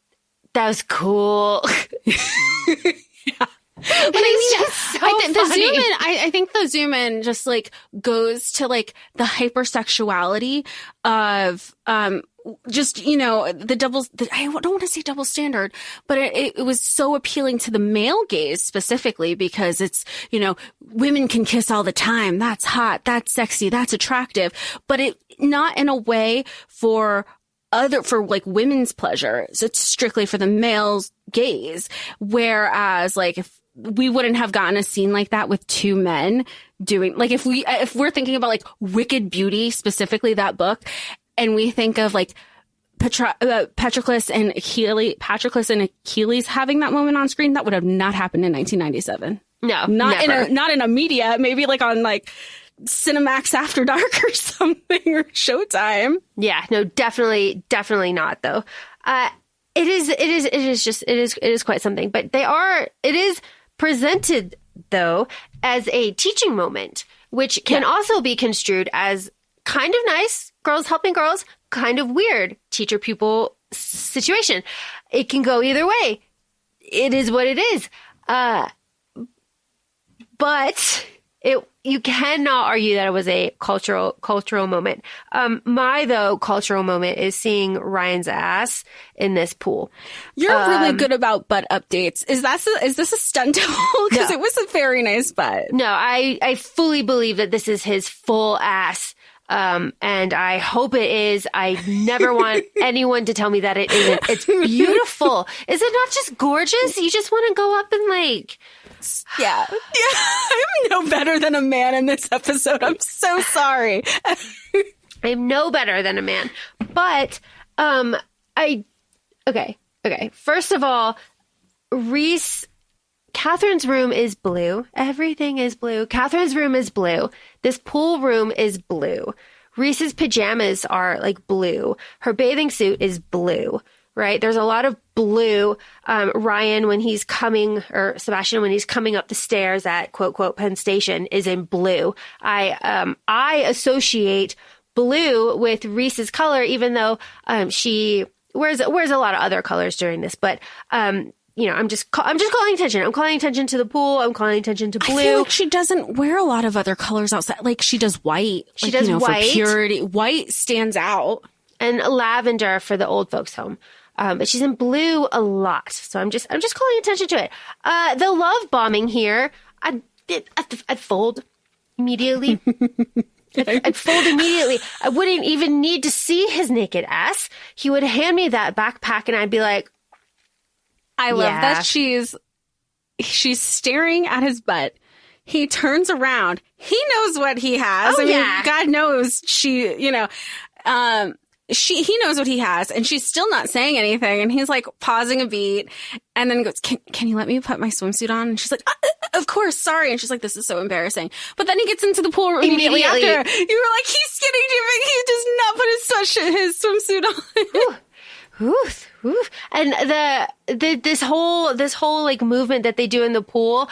that was cool. Yeah. But I think the zoom in just like goes to like the hypersexuality of just the doubles. I don't want to say double standard, but it was so appealing to the male gaze specifically because it's women can kiss all the time. That's hot. That's sexy. That's attractive. But it not in a way for like women's pleasure. So it's strictly for the male's gaze. Whereas like if we wouldn't have gotten a scene like that with two men doing like if we're thinking about like Wicked Beauty, specifically that book, and we think of like Patroclus and Achilles having that moment on screen, that would have not happened in 1997. No, not in a media, maybe like on like Cinemax After Dark or something, or Showtime. Yeah, no, definitely not though. It is quite something, but it is presented though as a teaching moment which can also be construed as kind of nice, girls helping girls, kind of weird, teacher-pupil situation. It can go either way. It is what it is. But you cannot argue that it was a cultural moment. My cultural moment is seeing Ryan's ass in this pool. You're really good about butt updates. Is this a stunt double? Because it was a very nice butt. No, I fully believe that this is his full ass. And I hope it is. I never want anyone to tell me that it isn't. It's beautiful. Is it not just gorgeous? You just want to go up and like... Yeah. I'm no better than a man in this episode. I'm so sorry. I'm no better than a man. But, okay. First of all, Katheryn's room is blue. Everything is blue. Katheryn's room is blue. This pool room is blue. Reese's pajamas are like blue. Her bathing suit is blue. Right? There's a lot of blue. Ryan, when he's coming, or Sebastian, when he's coming up the stairs at quote, quote, Penn Station is in blue. I associate blue with Reese's color, even though, she wears a lot of other colors during this, but, I'm just calling attention. I'm calling attention to the pool. I'm calling attention to blue. I feel like she doesn't wear a lot of other colors outside. Like she does white. She does white. For purity. White stands out. And lavender for the old folks home. But she's in blue a lot. So I'm just calling attention to it. The love bombing here, I'd fold immediately. I'd fold immediately. I wouldn't even need to see his naked ass. He would hand me that backpack and I'd be like, I love that she's staring at his butt. He turns around. He knows what he has. God knows he knows what he has, and she's still not saying anything. And he's like pausing a beat, and then goes, "Can you let me put my swimsuit on?" And she's like, "Of course, sorry." And she's like, "This is so embarrassing." But then he gets into the pool immediately after. You were like, "He's skinny dipping. He does not put his swimsuit on." And this whole like movement that they do in the pool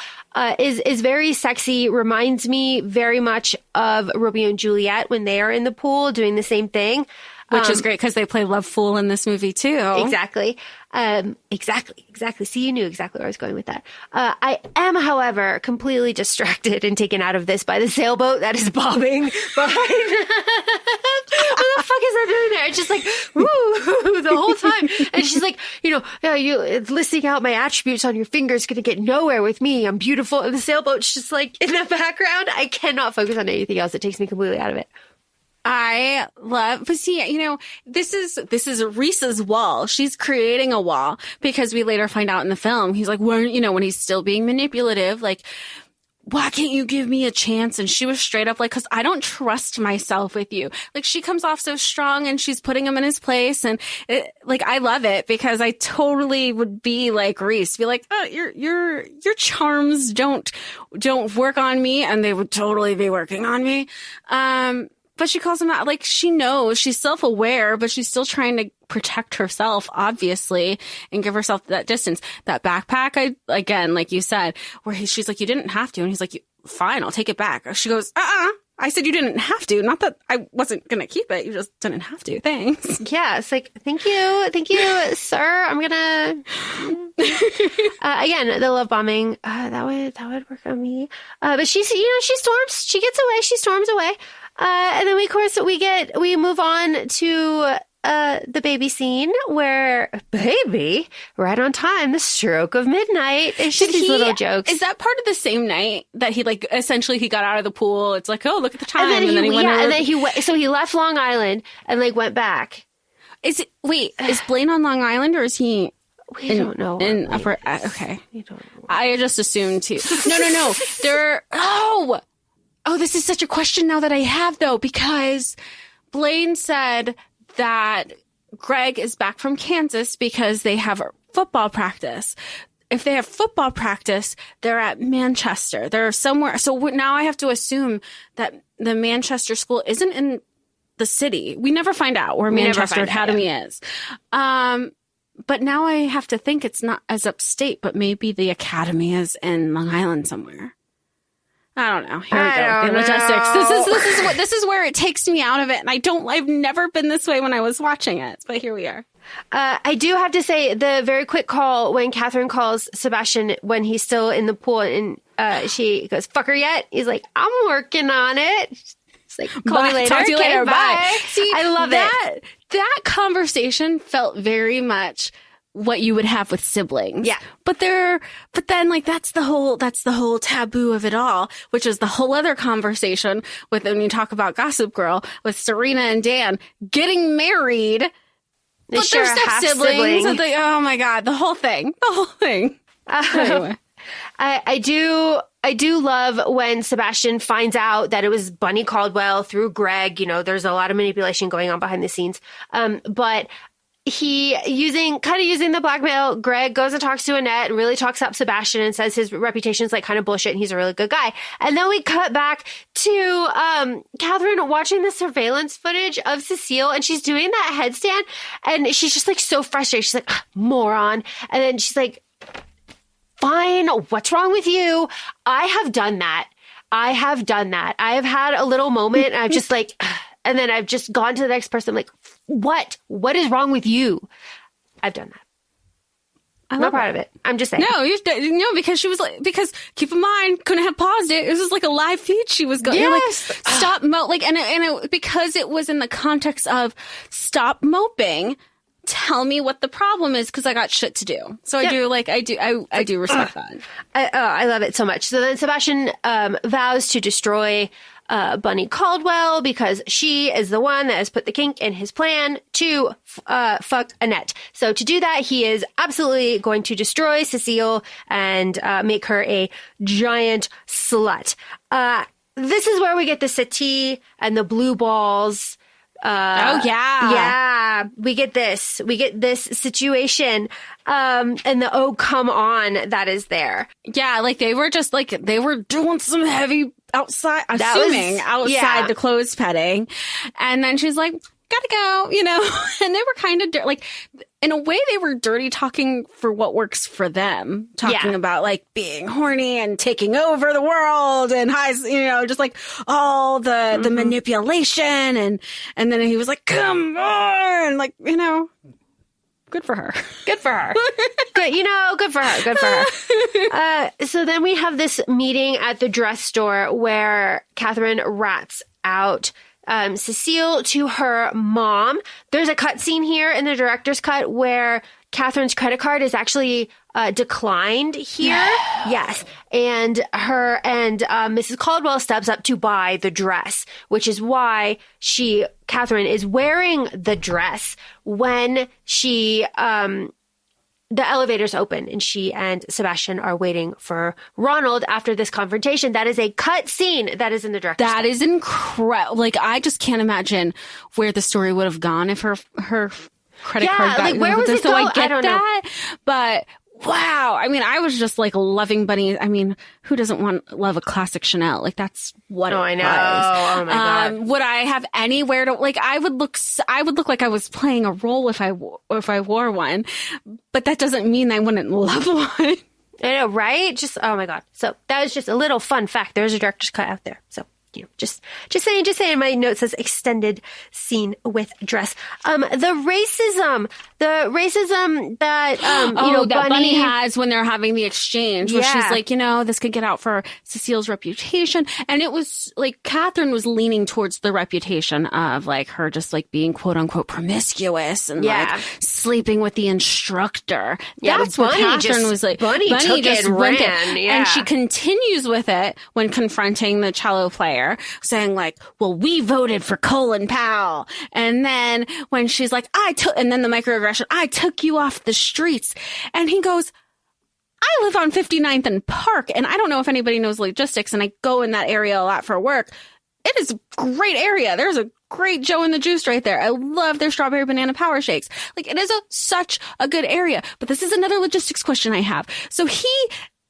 is very sexy. Reminds me very much of Romeo and Juliet when they are in the pool doing the same thing. Which is great because they play Love Fool in this movie too. Exactly. See, you knew exactly where I was going with that. I am, however, completely distracted and taken out of this by the sailboat that is bobbing behind. What the fuck is that doing there? It's just like, woo, the whole time. And she's like, you listing out my attributes on your finger is going to get nowhere with me. I'm beautiful. And the sailboat's just like in the background. I cannot focus on anything else. It takes me completely out of it. I love, but see, this is Reese's wall. She's creating a wall because we later find out in the film, he's like, when he's still being manipulative, like, why can't you give me a chance? And she was straight up like, because I don't trust myself with you. Like, she comes off so strong and she's putting him in his place. And I love it because I totally would be like Reese, be like, oh, your charms don't work on me. And they would totally be working on me. But she calls him out, like, she knows, she's self-aware, but she's still trying to protect herself, obviously, and give herself that distance. That backpack, again, like you said, where she's like, you didn't have to. And he's like, fine, I'll take it back. She goes, I said you didn't have to. Not that I wasn't going to keep it. You just didn't have to. Thanks. Yeah, it's like, thank you, sir. I'm going to... again, the love bombing, that would work on me. But she storms away. And then we move on to the baby scene where baby, right on time, the stroke of midnight. It's just these little jokes. Is that part of the same night that he essentially he got out of the pool? It's like, oh, look at the time. And then he went over. And then so he left Long Island and went back. Is Blaine on Long Island or is he? We don't know. In upper, okay. We don't know. I just assumed too. No. Oh, this is such a question now that I have, though, because Blaine said that Greg is back from Kansas because they have football practice. If they have football practice, they're at Manchester. They're somewhere. So now I have to assume that the Manchester school isn't in the city. We never find out where Manchester Academy is. But now I have to think it's not as upstate, but maybe the academy is in Long Island somewhere. I don't know. Here we go. The logistics. This is where it takes me out of it. And I've never been this way when I was watching it, but here we are. I do have to say the very quick call when Katheryn calls Sebastian when he's still in the pool and she goes, "Fuck her yet?" He's like, "I'm working on it." It's like, "Call me later." Talk to you later. Bye. See, I love it. That conversation felt very much what you would have with siblings. Yeah. But then like that's the whole taboo of it all, which is the whole other conversation with when you talk about Gossip Girl with Serena and Dan getting married. They But they're step-siblings. Oh my God, the whole thing. Anyway. I do love when Sebastian finds out that it was Bunny Caldwell through Greg. You know, there's a lot of manipulation going on behind the scenes. But he using the blackmail, Greg goes and talks to Annette and really talks up Sebastian and says his reputation is like kind of bullshit and he's a really good guy. And then we cut back to Katheryn watching the surveillance footage of Cecile and she's doing that headstand and she's just like so frustrated. She's like, moron. And then she's like, fine, what's wrong with you? I have done that. I have had a little moment and I've just like, and then I've just gone to the next person. I'm like, what? What is wrong with you? I've done that. I'm not proud of it. I'm just saying. No, because she was like, because keep in mind, couldn't have paused it. It was just like a live feed she was going. Yes. Like, stop because it was in the context of stop moping. Tell me what the problem is because I got shit to do. So I do respect that. I love it so much. So then Sebastian vows to destroy Bunny Caldwell because she is the one that has put the kink in his plan to fuck Annette. So to do that, he is absolutely going to destroy Cecile and make her a giant slut. This is where we get the settee and the blue balls. Yeah. We get this situation. And the "oh, come on" that is there. Yeah. Like they were doing some heavy outside the clothes petting. And then she's like, gotta go, you know, and they were kind of like, in a way they were dirty talking for what works for them, talking about like being horny and taking over the world and just like all the manipulation. And then he was like, come on, like, you know, good for her. Good for her. Good for her. So then we have this meeting at the dress store where Katheryn rats out Cecile to her mom. There's a cut scene here in the director's cut where Katheryn's credit card is actually declined here. Yes. And Mrs. Caldwell steps up to buy the dress, which is why Katheryn is wearing the dress when the elevators open and she and Sebastian are waiting for Ronald after this confrontation. That is a cut scene that is in the director's cut. That is incredible. Like, I just can't imagine where the story would have gone if her credit card got like, where was it so go? I get don't that. know. But wow. I mean, I was just like loving Bunny. I mean, who doesn't love a classic Chanel? Like, that's what it I know. was. Oh my God. Would I have anywhere to, like, I would look like I was playing a role if I wore one, but that doesn't mean I wouldn't love one. I know, right? Just, oh my God. So that was just a little fun fact. There's a director's cut out there. So, you know, just saying, my note says extended scene with dress. The racism that, that Bunny has when they're having the exchange where she's like, you know, this could get out for Cecile's reputation. And it was like Katheryn was leaning towards the reputation of like her just like being quote unquote promiscuous and like sleeping with the instructor. Yeah, that's what Katheryn was like. Bunny took just it and went ran. Yeah. And she continues with it when confronting the cello player, saying like, well, we voted for Colin Powell. And then when she's like, and then the microaggression, I took you off the streets. And he goes, I live on 59th and Park. And I don't know if anybody knows logistics, and I go in that area a lot for work. It is a great area. There's a great Joe and the Juice right there. I love their strawberry banana power shakes. Like, it is such a good area. But this is another logistics question I have. So he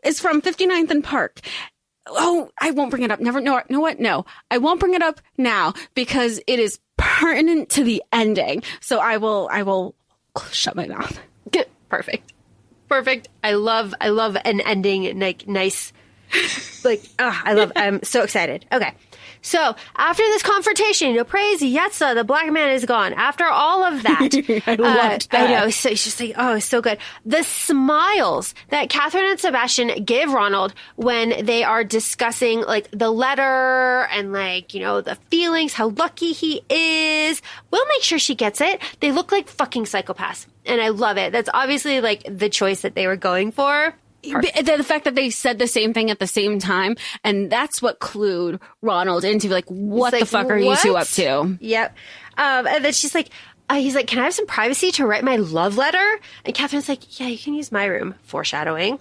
is from 59th and Park. Oh, I won't bring it up. Never. No, know what? No, I won't bring it up now because it is pertinent to the ending. So I will shut my mouth. Perfect. I love an ending, like nice I'm so excited. Okay. So after this confrontation, praise Yetza, the black man is gone. After all of that, I loved that. I know. So it's just like, oh, it's so good. The smiles that Katheryn and Sebastian give Ronald when they are discussing like the letter and like, the feelings, how lucky he is. We'll make sure she gets it. They look like fucking psychopaths. And I love it. That's obviously like the choice that they were going for. The fact that they said the same thing at the same time, and that's what clued Ronald into like, what the fuck are you two up to? Yep. And then she's like, he's like, can I have some privacy to write my love letter? And Katheryn's like, yeah, you can use my room. Foreshadowing.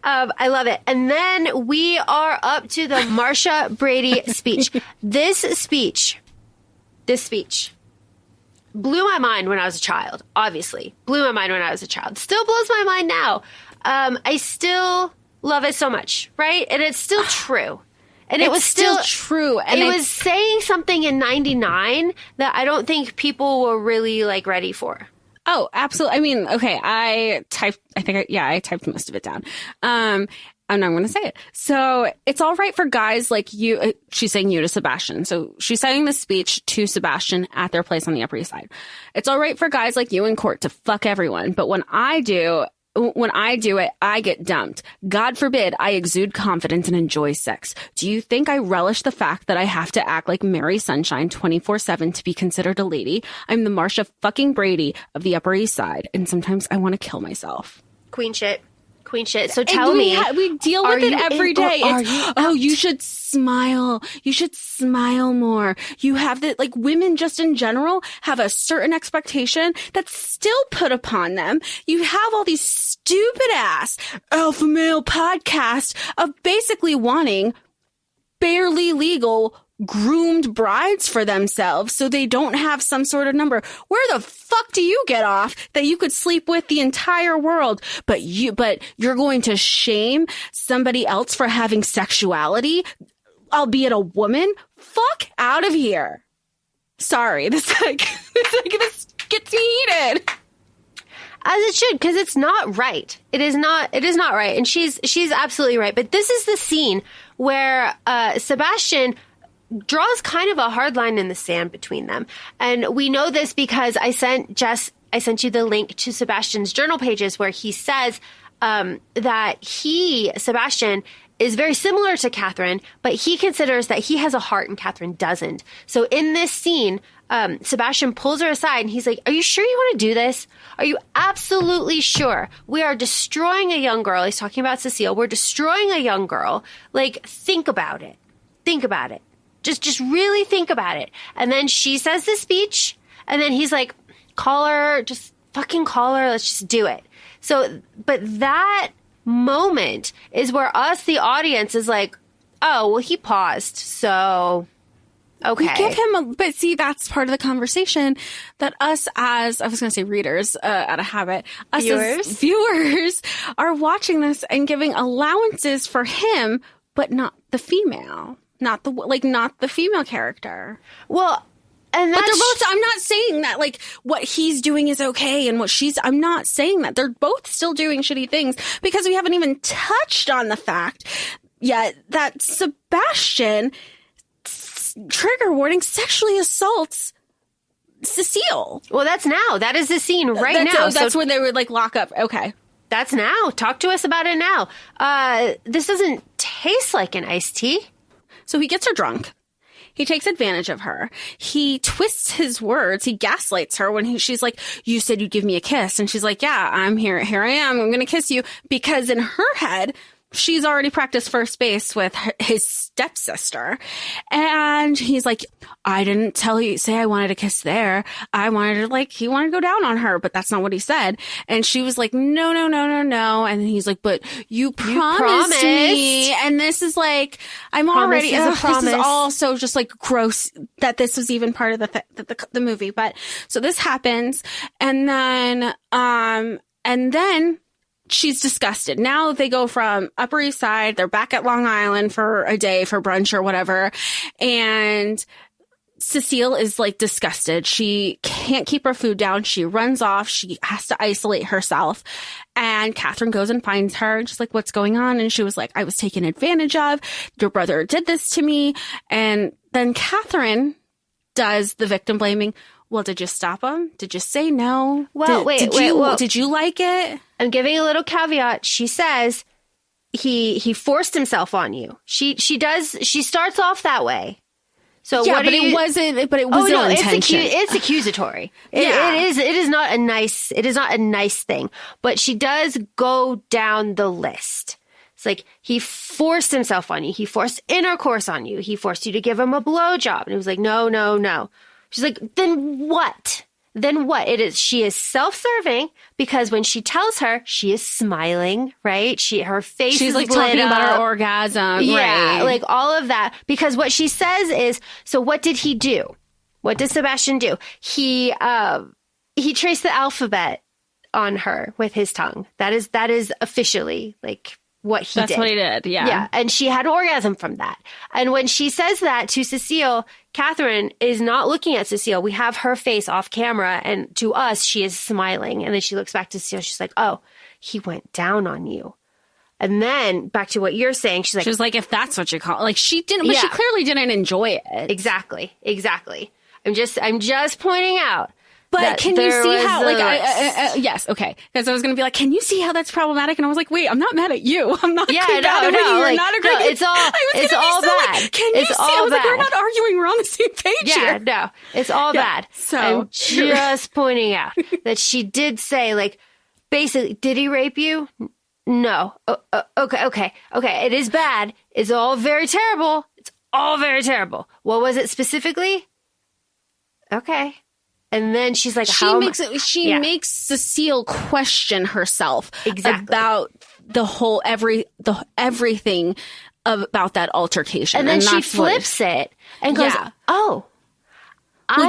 I love it. And then we are up to the Marcia Brady speech. This speech blew my mind when I was a child, obviously. Blew my mind when I was a child. Still blows my mind now. I still love it so much, right? And it's still true. And it was still true. And it was saying something in 99 that I don't think people were really like ready for. Oh, absolutely. I mean, okay, I typed most of it down. And I'm going to say it. So it's all right for guys like you. She's saying you to Sebastian. So she's saying this speech to Sebastian at their place on the Upper East Side. It's all right for guys like you in court to fuck everyone. But when I do it, I get dumped. God forbid I exude confidence and enjoy sex. Do you think I relish the fact that I have to act like Mary Sunshine 24/7 to be considered a lady? I'm the Marcia fucking Brady of the Upper East Side. And sometimes I want to kill myself. Queen shit. So tell me. We deal with it every day. You should smile. You should smile more. You have that, like, women just in general have a certain expectation that's still put upon them. You have all these stupid ass alpha male podcasts of basically wanting barely legal groomed brides for themselves so they don't have some sort of number. Where the fuck do you get off that you could sleep with the entire world, but you're going to shame somebody else for having sexuality, albeit a woman? Fuck out of here. Sorry, this gets me heated. As it should, because it's not right. It is not right. And she's absolutely right. But this is the scene where Sebastian draws kind of a hard line in the sand between them. And we know this because I sent you the link to Sebastian's journal pages where he says that Sebastian, is very similar to Katheryn, but he considers that he has a heart and Katheryn doesn't. So in this scene, Sebastian pulls her aside and he's like, are you sure you want to do this? Are you absolutely sure? We are destroying a young girl. He's talking about Cecile. We're destroying a young girl. Like, think about it. Just really think about it. And then she says the speech, and then he's like, call her, just fucking call her. Let's just do it. So, but that moment is where us, the audience, is like, oh, well, he paused. So, okay. We give him but see, that's part of the conversation that us as, I was going to say readers, out of habit, us as viewers are watching this and giving allowances for him, but not the female. Not the female character. Well, and that's... But they're both... I'm not saying that, like, what he's doing is okay and what she's... I'm not saying that. They're both still doing shitty things because we haven't even touched on the fact yet that Sebastian, trigger warning, sexually assaults Cecile. Well, that's now. That is the scene now. That's when they would, like, lock up. Okay. That's now. Talk to us about it now. This doesn't taste like an iced tea. So he gets her drunk. He takes advantage of her. He twists his words. He gaslights her when she's like, you said you'd give me a kiss. And she's like, yeah, I'm here. Here I am. I'm going to kiss you. Because in her head, she's already practiced first base with his stepsister. And he's like, I didn't say I wanted a kiss there. I wanted to, he wanted to go down on her, but that's not what he said. And she was like, no. And then he's like, but you promised me. And this is like, this is also just like gross that this was even part of the movie. But so this happens. And then, she's disgusted. Now they go from Upper East Side. They're back at Long Island for a day for brunch or whatever. And Cecile is like disgusted. She can't keep her food down. She runs off. She has to isolate herself. And Katheryn goes and finds her. And she's like, what's going on? And she was like, I was taken advantage of. Your brother did this to me. And then Katheryn does the victim blaming. Well, did you stop him? Did you say no? Well, did you like it? I'm giving a little caveat. She says he forced himself on you. She starts off that way. So yeah, what but it wasn't. But it was no, intention. It's accusatory. Yeah. It is not a nice. It is not a nice thing. But she does go down the list. It's like he forced himself on you. He forced intercourse on you. He forced you to give him a blowjob, and he was like, no, no, no. She's like, then what? Then what? She is self-serving because when she tells her, she is smiling, right? Her face She's is like lit talking up. about her orgasm. Yeah, right. like all of that. Because what she says is, so what did he do? What did Sebastian do? He traced the alphabet on her with his tongue. That is officially like what he did. That's what he did. Yeah. Yeah. And she had an orgasm from that. And when she says that to Cecile, Katheryn is not looking at Cecile. We have her face off camera, and to us, she is smiling. And then she looks back to Cecile. She's like, oh, he went down on you. And then back to what you're saying, she's like, if that's what you call it. Like she didn't, but she clearly didn't enjoy it. Exactly. I'm just pointing out. But can you see how, yes, okay. Because I was going to be like, can you see how that's problematic? And I was like, wait, I'm not mad at you. I'm not mad at you. You're not agreeing. No, it's all bad. Like, can you see? I was like, we're not arguing. We're on the same page here. Yeah, no, it's all bad. So I'm just pointing out that she did say, like, basically, did he rape you? No. Okay. It is bad. It's all very terrible. What was it specifically? Okay. And then she's like, she makes Cecile question herself about everything about that altercation. And then she flips it and goes, oh,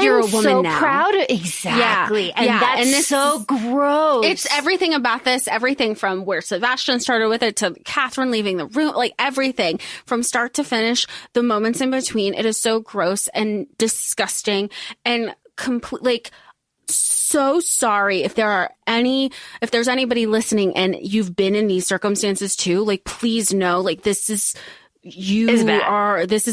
you're a woman so now. Proud of exactly. And that's so gross. It's everything about this, everything from where Sebastian started with it to Katheryn leaving the room, like everything from start to finish, the moments in between. It is so gross and disgusting and like, so sorry if there's anybody listening and you've been in these circumstances too, like, please know, like, this is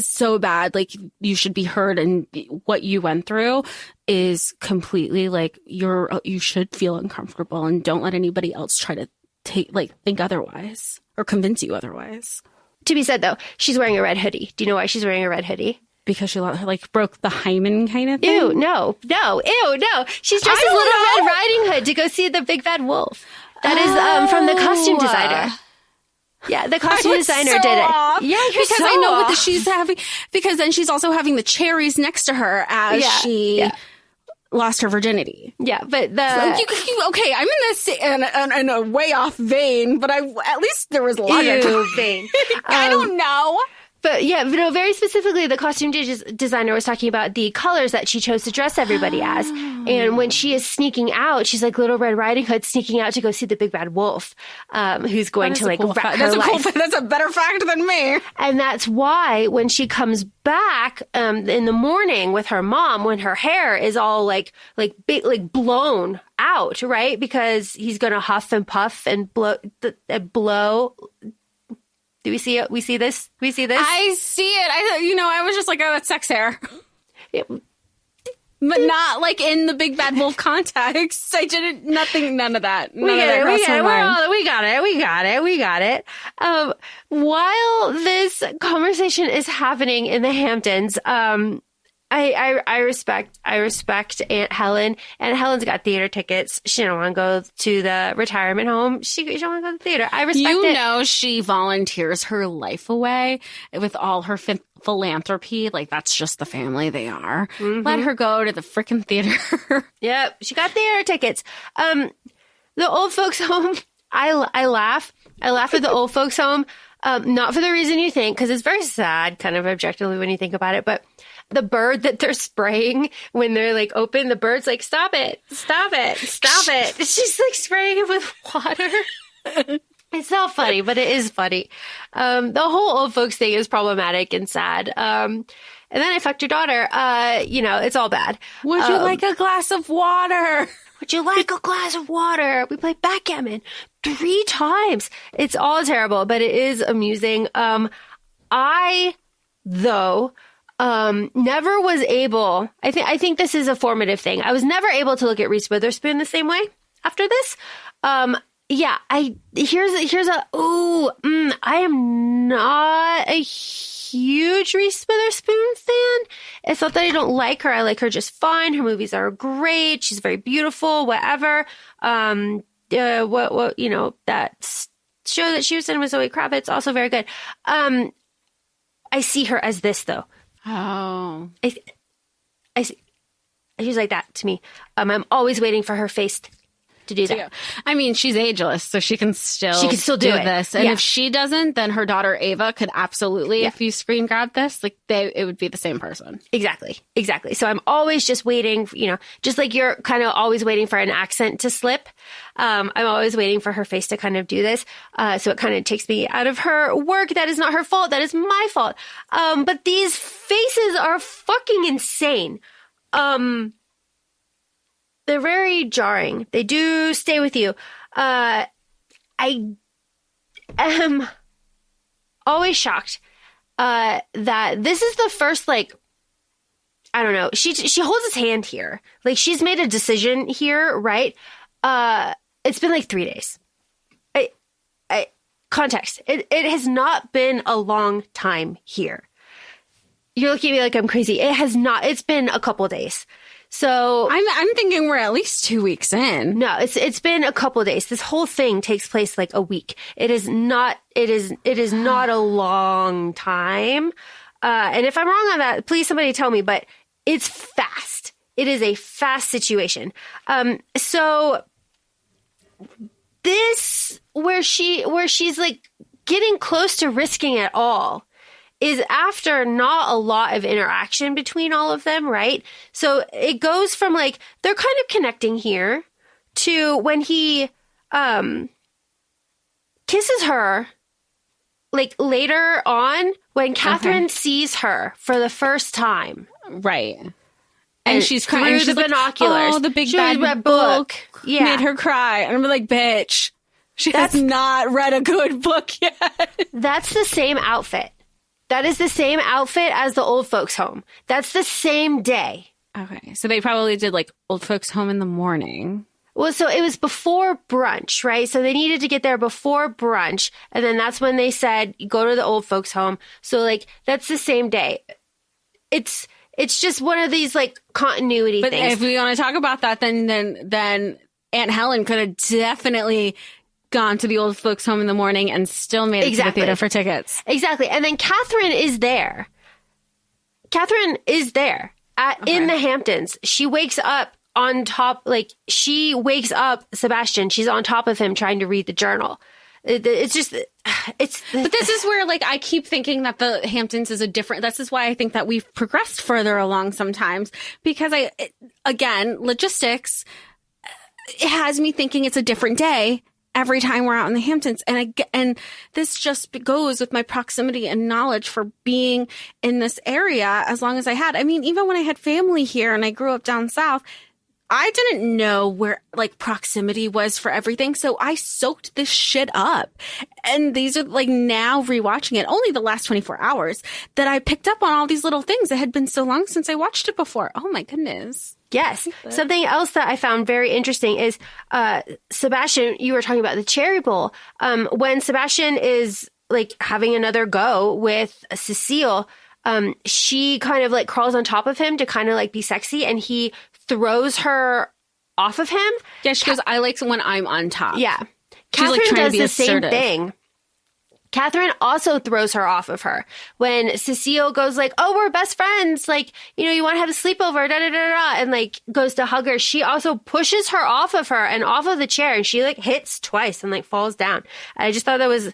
so bad. Like, you should be heard, and what you went through is completely like you should feel uncomfortable, and don't let anybody else try to think otherwise or convince you otherwise. To be said though, she's wearing a red hoodie. Do you know why she's wearing a red hoodie? Because she like broke the hymen kind of thing? Ew, no. She's dressed as Little Red Riding Hood to go see the Big Bad Wolf. That is from the costume designer. Yeah, the costume designer did it. Off. Yeah, because I know what she's having. Because then she's also having the cherries next to her as she lost her virginity. Yeah, but okay, I'm in this in a way off vein, but at least there was logic. Vein. I don't know. But very specifically, the costume designer was talking about the colors that she chose to dress everybody as. And when she is sneaking out, she's like Little Red Riding Hood sneaking out to go see the Big Bad Wolf, who's going to like wreck her life. That's a better fact than me. And that's why when she comes back in the morning with her mom, when her hair is all like blown out, right? Because he's going to huff and puff and blow. Do we see it? We see this? I see it. I was just like, oh, that's sex hair. But not like in the Big Bad Wolf context. None of that. We got it. While this conversation is happening in the Hamptons, I respect Aunt Helen. Aunt Helen's got theater tickets. She don't want to go to the retirement home. She don't want to go to the theater. I respect it. You know, she volunteers her life away with all her philanthropy. Like, that's just the family they are. Mm-hmm. Let her go to the freaking theater. Yep. She got theater tickets. The old folks home. I laugh at the old folks home. Not for the reason you think, because it's very sad, kind of objectively when you think about it, but the bird that they're spraying when they're like open, the bird's like, stop it. She's like spraying it with water. It's not funny, but it is funny. The whole old folks thing is problematic and sad. And then I fucked your daughter. It's all bad. Would you like a glass of water? Would you like a glass of water? We played backgammon 3 times. It's all terrible, but it is amusing. I never was able, I think this is a formative thing. I was never able to look at Reese Witherspoon the same way after this. I am not a huge Reese Witherspoon fan. It's not that I don't like her. I like her just fine. Her movies are great. She's very beautiful, whatever. That show that she was in with Zoe Kravitz, also very good. I see her as this though. Oh. I see. She's like that to me. I'm always waiting for her face to do that. I mean, she's ageless, so she can still do this. And if she doesn't, then her daughter Ava could absolutely, if you screen grab this, it would be the same person. Exactly. So I'm always just waiting, just like you're kind of always waiting for an accent to slip. I'm always waiting for her face to kind of do this. So it kind of takes me out of her work. That is not her fault. That is my fault. But these faces are fucking insane. They're very jarring. They do stay with you. I am always shocked that this is the first, I don't know. She holds his hand here. She's made a decision here, right? It's been 3 days. Context. It has not been a long time here. You're looking at me like I'm crazy. It has not. It's been a couple days. So I'm thinking we're at least 2 weeks in. No, it's been a couple of days. This whole thing takes place a week. It is not a long time. And if I'm wrong on that, please somebody tell me, but it's fast. It is a fast situation. So this where she's getting close to risking it all is after not a lot of interaction between all of them, right? So it goes from they're kind of connecting here to when he kisses her later on when Katheryn sees her for the first time. Right. And she's crying through the binoculars. Oh, the big bad book made her cry. And I'm bitch, she has not read a good book yet. That's the same outfit. That is the same outfit as the old folks' home. That's the same day. Okay. So they probably did old folks' home in the morning. Well, so it was before brunch, right? So they needed to get there before brunch. And then that's when they said, go to the old folks' home. So that's the same day. It's just one of these continuity things. But if we want to talk about that, then Aunt Helen could have definitely gone to the old folks' home in the morning and still made it to the theater for tickets. Exactly. And then Katheryn is there. In the Hamptons. She wakes up on top, she wakes up Sebastian. She's on top of him trying to read the journal. But this is where I keep thinking that the Hamptons is this is why I think that we've progressed further along sometimes, because logistics, it has me thinking it's a different day every time we're out in the Hamptons. And this just goes with my proximity and knowledge for being in this area as long as I had. I mean, even when I had family here and I grew up down south, I didn't know where proximity was for everything. So I soaked this shit up. And these are now rewatching it, only the last 24 hours that I picked up on all these little things that had been so long since I watched it before. Oh my goodness. Yes. Something else that I found very interesting is Sebastian, you were talking about the cherry bowl. When Sebastian is having another go with Cecile, she kind of crawls on top of him to kind of be sexy, and he throws her off of him. Yeah, she goes, I like when I'm on top. Yeah. She's Katheryn does the assertive. same thing. Katheryn also throws her off of her. When Cecile goes oh, we're best friends. You want to have a sleepover, da-da-da-da, and goes to hug her. She also pushes her off of her and off of the chair, and she hits twice and falls down. I just thought that was...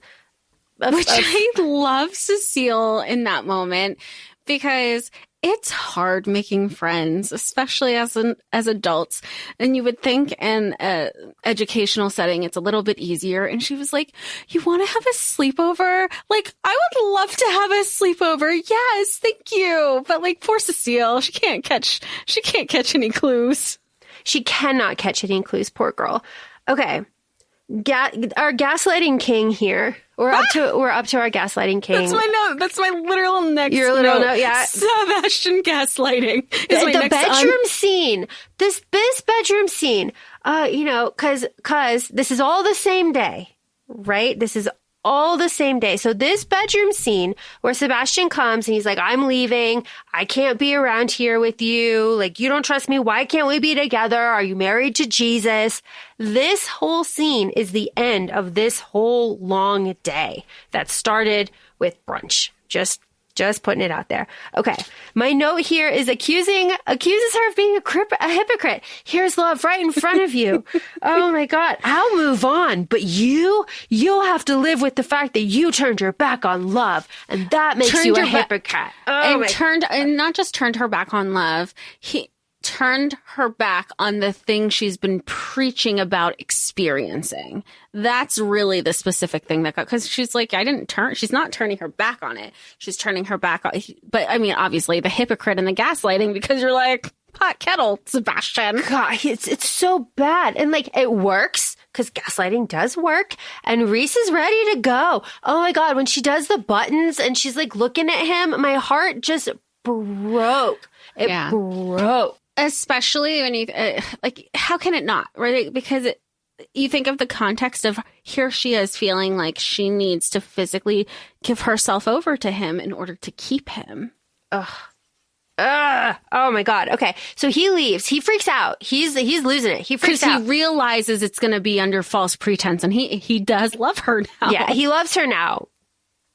I love Cecile in that moment, because it's hard making friends, especially as adults. And you would think in an educational setting, it's a little bit easier. And she was like, you want to have a sleepover? Like, I would love to have a sleepover. Yes, thank you. But like, poor Cecile, she can't catch any clues. She cannot catch any clues. Poor girl. Okay. Our gaslighting king here. We're up to our gaslighting king. That's my note. That's my literal next Your little note, yeah. Sebastian gaslighting is my the next bedroom scene. This bedroom scene. Cause this is all the same day, right? This is all the same day. So this bedroom scene where Sebastian comes and he's like, I'm leaving. I can't be around here with you. Like, you don't trust me. Why can't we be together? Are you married to Jesus? This whole scene is the end of this whole long day that started with brunch. Just putting it out there. Okay. My note here is accuses her of being a hypocrite. Here's love right in front of you. Oh my God. I'll move on. But you'll have to live with the fact that you turned your back on love. And that makes you a hypocrite. And not just turned her back on love. He turned her back on the thing she's been preaching about experiencing. That's really the specific thing that got, because she's like, she's not turning her back on it. She's turning her back on, but I mean, obviously the hypocrite and the gaslighting, because you're like, pot kettle, Sebastian. God, it's so bad. And like, it works because gaslighting does work. And Reese is ready to go. Oh my God. When she does the buttons and she's like looking at him, my heart just broke. It broke. Especially when you, how can it not, right? Because you think of the context of here she is feeling like she needs to physically give herself over to him in order to keep him. Ugh. Oh my God. Okay. So he leaves. He freaks out. He's losing it. He freaks out. Because he realizes it's going to be under false pretense, and he does love her now. Yeah, he loves her now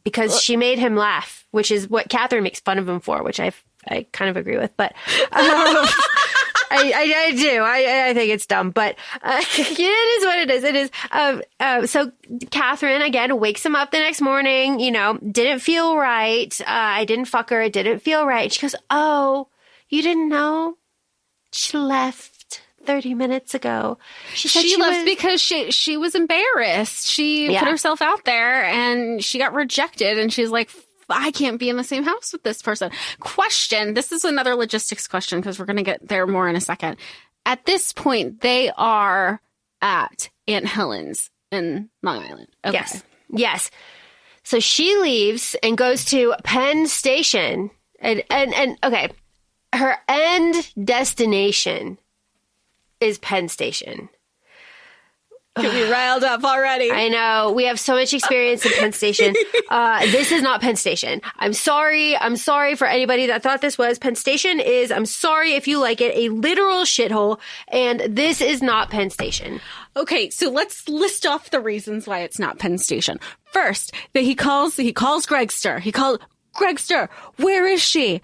because she made him laugh, which is what Katheryn makes fun of him for, which I kind of agree with, but I do. I think it's dumb, but it is what it is. It is. So Katheryn again wakes him up the next morning. Didn't feel right. I didn't fuck her. It didn't feel right. She goes, "Oh, you didn't know? She left 30 minutes ago." She said she left because she was embarrassed. She put herself out there and she got rejected, and she's like, I can't be in the same house with this person. Question. This is another logistics question because we're going to get there more in a second. At this point, they are at Aunt Helen's in Long Island. Okay. Yes. So she leaves and goes to Penn Station. And okay, her end destination is Penn Station. Get me riled up already. I know. We have so much experience in Penn Station. This is not Penn Station. I'm sorry. I'm sorry for anybody that thought this was. Penn Station is, I'm sorry if you like it, a literal shithole. And this is not Penn Station. Okay, so let's list off the reasons why it's not Penn Station. First, that he calls Gregster. He called Gregster. Where is she?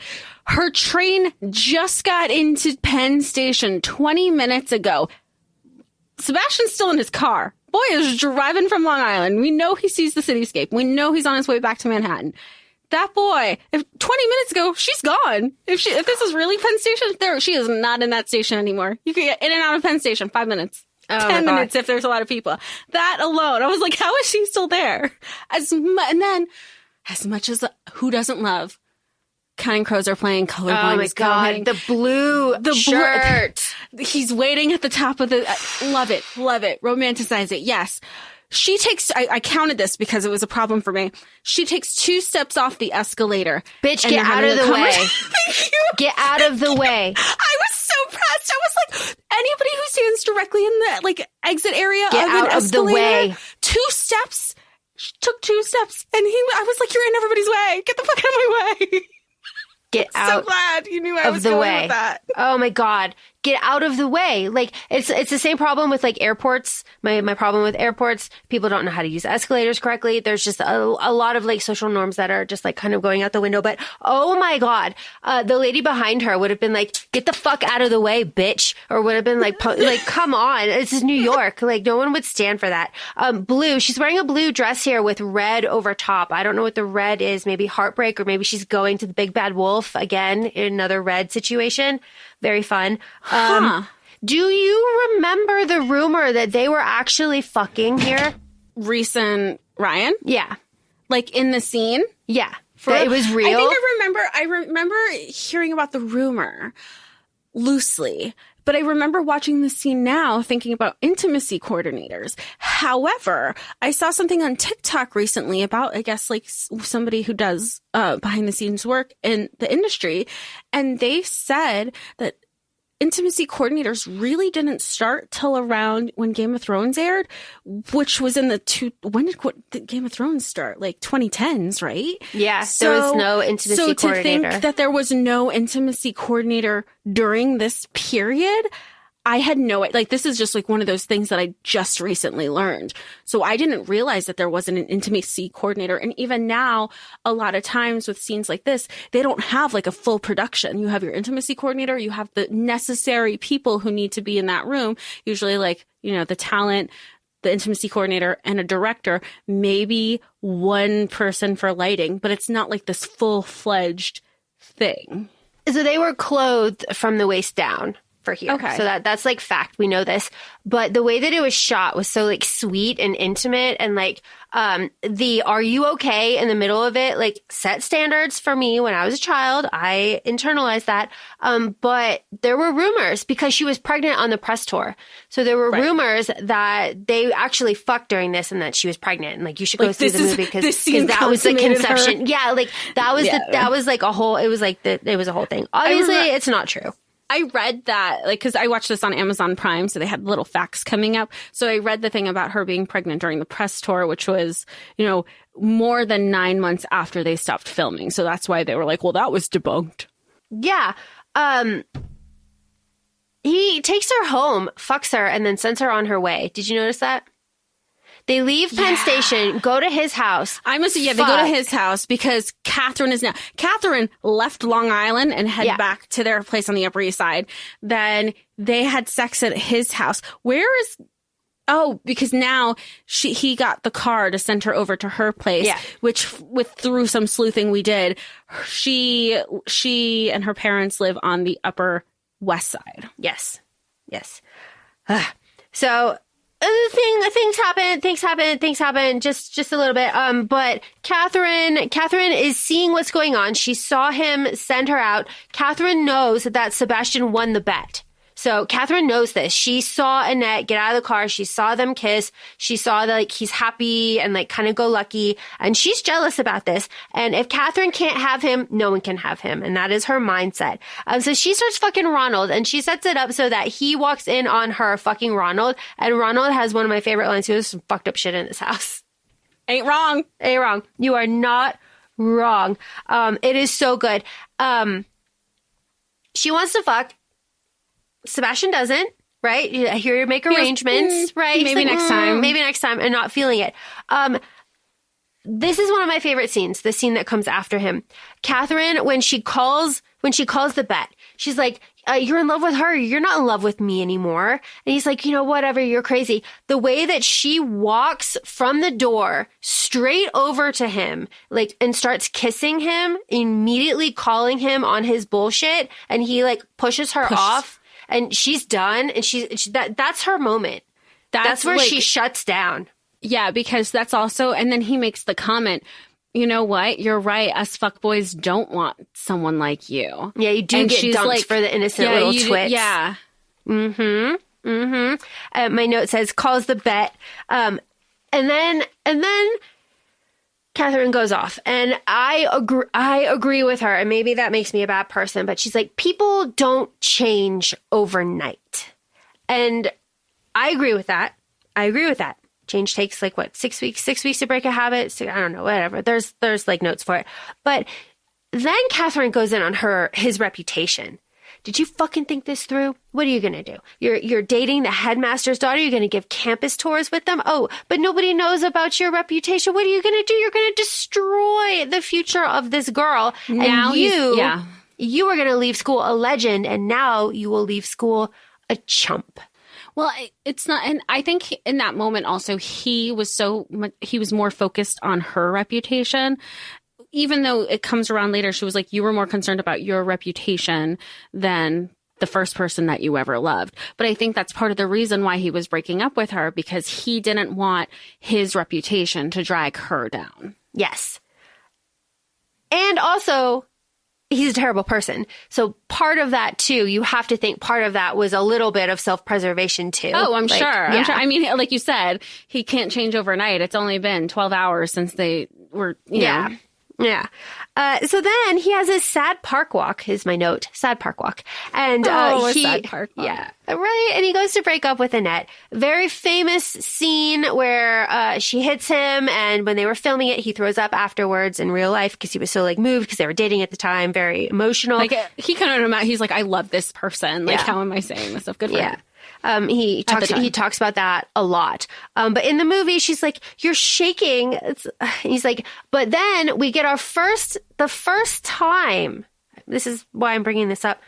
Her train just got into Penn Station 20 minutes ago. Sebastian's still in his car. Boy is driving from Long Island. We know he sees the cityscape. We know he's on his way back to Manhattan. That boy, if 20 minutes ago, she's gone. If this is really Penn Station, she is not in that station anymore. You can get in and out of Penn Station 5 minutes. 10 minutes if there's a lot of people. That alone, I was like, how is she still there? And then, as much as who doesn't love Counting Crows are playing, Colorblind. Oh my God, the blue shirt. He's waiting at the top of the, love it, romanticize it. Yes. She takes, I counted this because it was a problem for me. She takes 2 steps off the escalator. Bitch, get out of the way. Thank you. Get out of the way. I was so pressed. I was like, anybody who stands directly in the exit area get of out an of escalator, the way. 2 steps. She took 2 steps, and I was like, you're in everybody's way. Get the fuck out of my way. Get out. So glad you knew I was the going way. with that. Oh my God. get out of the way. Like, it's the same problem with like airports. My problem with airports, people don't know how to use escalators correctly. There's just a lot of like social norms that are just like kind of going out the window. But oh my God, the lady behind her would have been like, get the fuck out of the way, bitch. Or would have been like, come on, this is New York. Like, no one would stand for that. Blue, she's wearing a blue dress here with red over top. I don't know what the red is, maybe heartbreak, or maybe she's going to the big bad wolf again in another red situation. Very fun. Do you remember the rumor that they were actually fucking here? Reese, Ryan? Yeah. Like in the scene? Yeah. That it was real? I remember hearing about the rumor loosely. But I remember watching the scene now thinking about intimacy coordinators. However, I saw something on TikTok recently about, I guess, like somebody who does behind the scenes work in the industry. And they said that intimacy coordinators really didn't start till around when Game of Thrones aired, which was in when did Game of Thrones start? Like 2010s, right? Yeah, there was no intimacy coordinator. So to think that there was no intimacy coordinator during this period, I had like, this is just like one of those things that I just recently learned. So I didn't realize that there wasn't an intimacy coordinator. And even now, a lot of times with scenes like this, they don't have like a full production. You have your intimacy coordinator, you have the necessary people who need to be in that room, usually like, the talent, the intimacy coordinator, and a director, maybe one person for lighting, but it's not like this full-fledged thing. So they were clothed from the waist down for here. Okay. So that's like fact. We know this. But the way that it was shot was so like sweet and intimate, and like the "are you okay" in the middle of it like set standards for me when I was a child. I internalized that. But there were rumors because she was pregnant on the press tour. So there were rumors that they actually fucked during this and that she was pregnant, and like you should go see the movie because that was the conception. Her. Yeah, like that was like a whole. It was like it was a whole thing. Obviously, it's not true. I read that, like, because I watched this on Amazon Prime, so they had little facts coming up. So I read the thing about her being pregnant during the press tour, which was, more than 9 months after they stopped filming. So that's why they were like, well, that was debunked. Yeah. He takes her home, fucks her, and then sends her on her way. Did you notice that? They leave Penn Station, go to his house. They go to his house because Katheryn left Long Island and headed back to their place on the Upper East Side. Then they had sex at his house. Because now he got the car to send her over to her place, which through some sleuthing we did, she and her parents live on the Upper West Side. Yes. So things happen just a little bit. But Katheryn is seeing what's going on. She saw him send her out. Katheryn knows that Sebastian won the bet. So Katheryn knows this. She saw Annette get out of the car. She saw them kiss. She saw that like he's happy and like kind of go lucky. And she's jealous about this. And if Katheryn can't have him, no one can have him. And that is her mindset. So she starts fucking Ronald, and she sets it up so that he walks in on her fucking Ronald. And Ronald has one of my favorite lines. He was some fucked up shit in this house. Ain't wrong. You are not wrong. It is so good. She wants to fuck. Sebastian doesn't, right? I hear you make arrangements, right? Maybe next time, and not feeling it. This is one of my favorite scenes, the scene that comes after him. Katheryn, when she calls the bet, she's like, you're in love with her. You're not in love with me anymore. And he's like, whatever, you're crazy. The way that she walks from the door straight over to him, like, and starts kissing him, immediately calling him on his bullshit. And he like pushes her off. And she's done, and that's her moment. That's where she shuts down. Yeah, because that's also, and then he makes the comment, you know what? You're right. Us fuckboys don't want someone like you. Yeah, you do get dunked for the innocent little twits. Yeah. My note says, calls the bet. And then Katheryn goes off, and I agree with her, and maybe that makes me a bad person, but she's like, people don't change overnight. And I agree with that. Change takes like 6 weeks to break a habit. I don't know, whatever. There's like notes for it. But then Katheryn goes in on his reputation. Did you fucking think this through? What are you going to do? You're dating the headmaster's daughter. You're going to give campus tours with them. Oh, but nobody knows about your reputation. What are you going to do? You're going to destroy the future of this girl. Now and you are going to leave school a legend, and now you will leave school a chump. Well, it's not, and I think in that moment also he was more focused on her reputation. Even though it comes around later, she was like, you were more concerned about your reputation than the first person that you ever loved. But I think that's part of the reason why he was breaking up with her, because he didn't want his reputation to drag her down. Yes. And also, he's a terrible person. So part of that too, you have to think part of that was a little bit of self-preservation too. Oh, I'm like, sure. Yeah. I'm sure. I mean, like you said, he can't change overnight. It's only been 12 hours since they were, you know. Yeah. So then he has his sad park walk, is my note. Sad park walk. And sad park walk. Yeah. Right. And he goes to break up with Annette. Very famous scene where she hits him, and when they were filming it, he throws up afterwards in real life because he was so like moved because they were dating at the time. Very emotional. Like he kind of, he's like, I love this person. Like, how am I saying this stuff? Good for him. He talks about that a lot. But in the movie, she's like, you're shaking. He's like, but then we get the first time. This is why I'm bringing this up.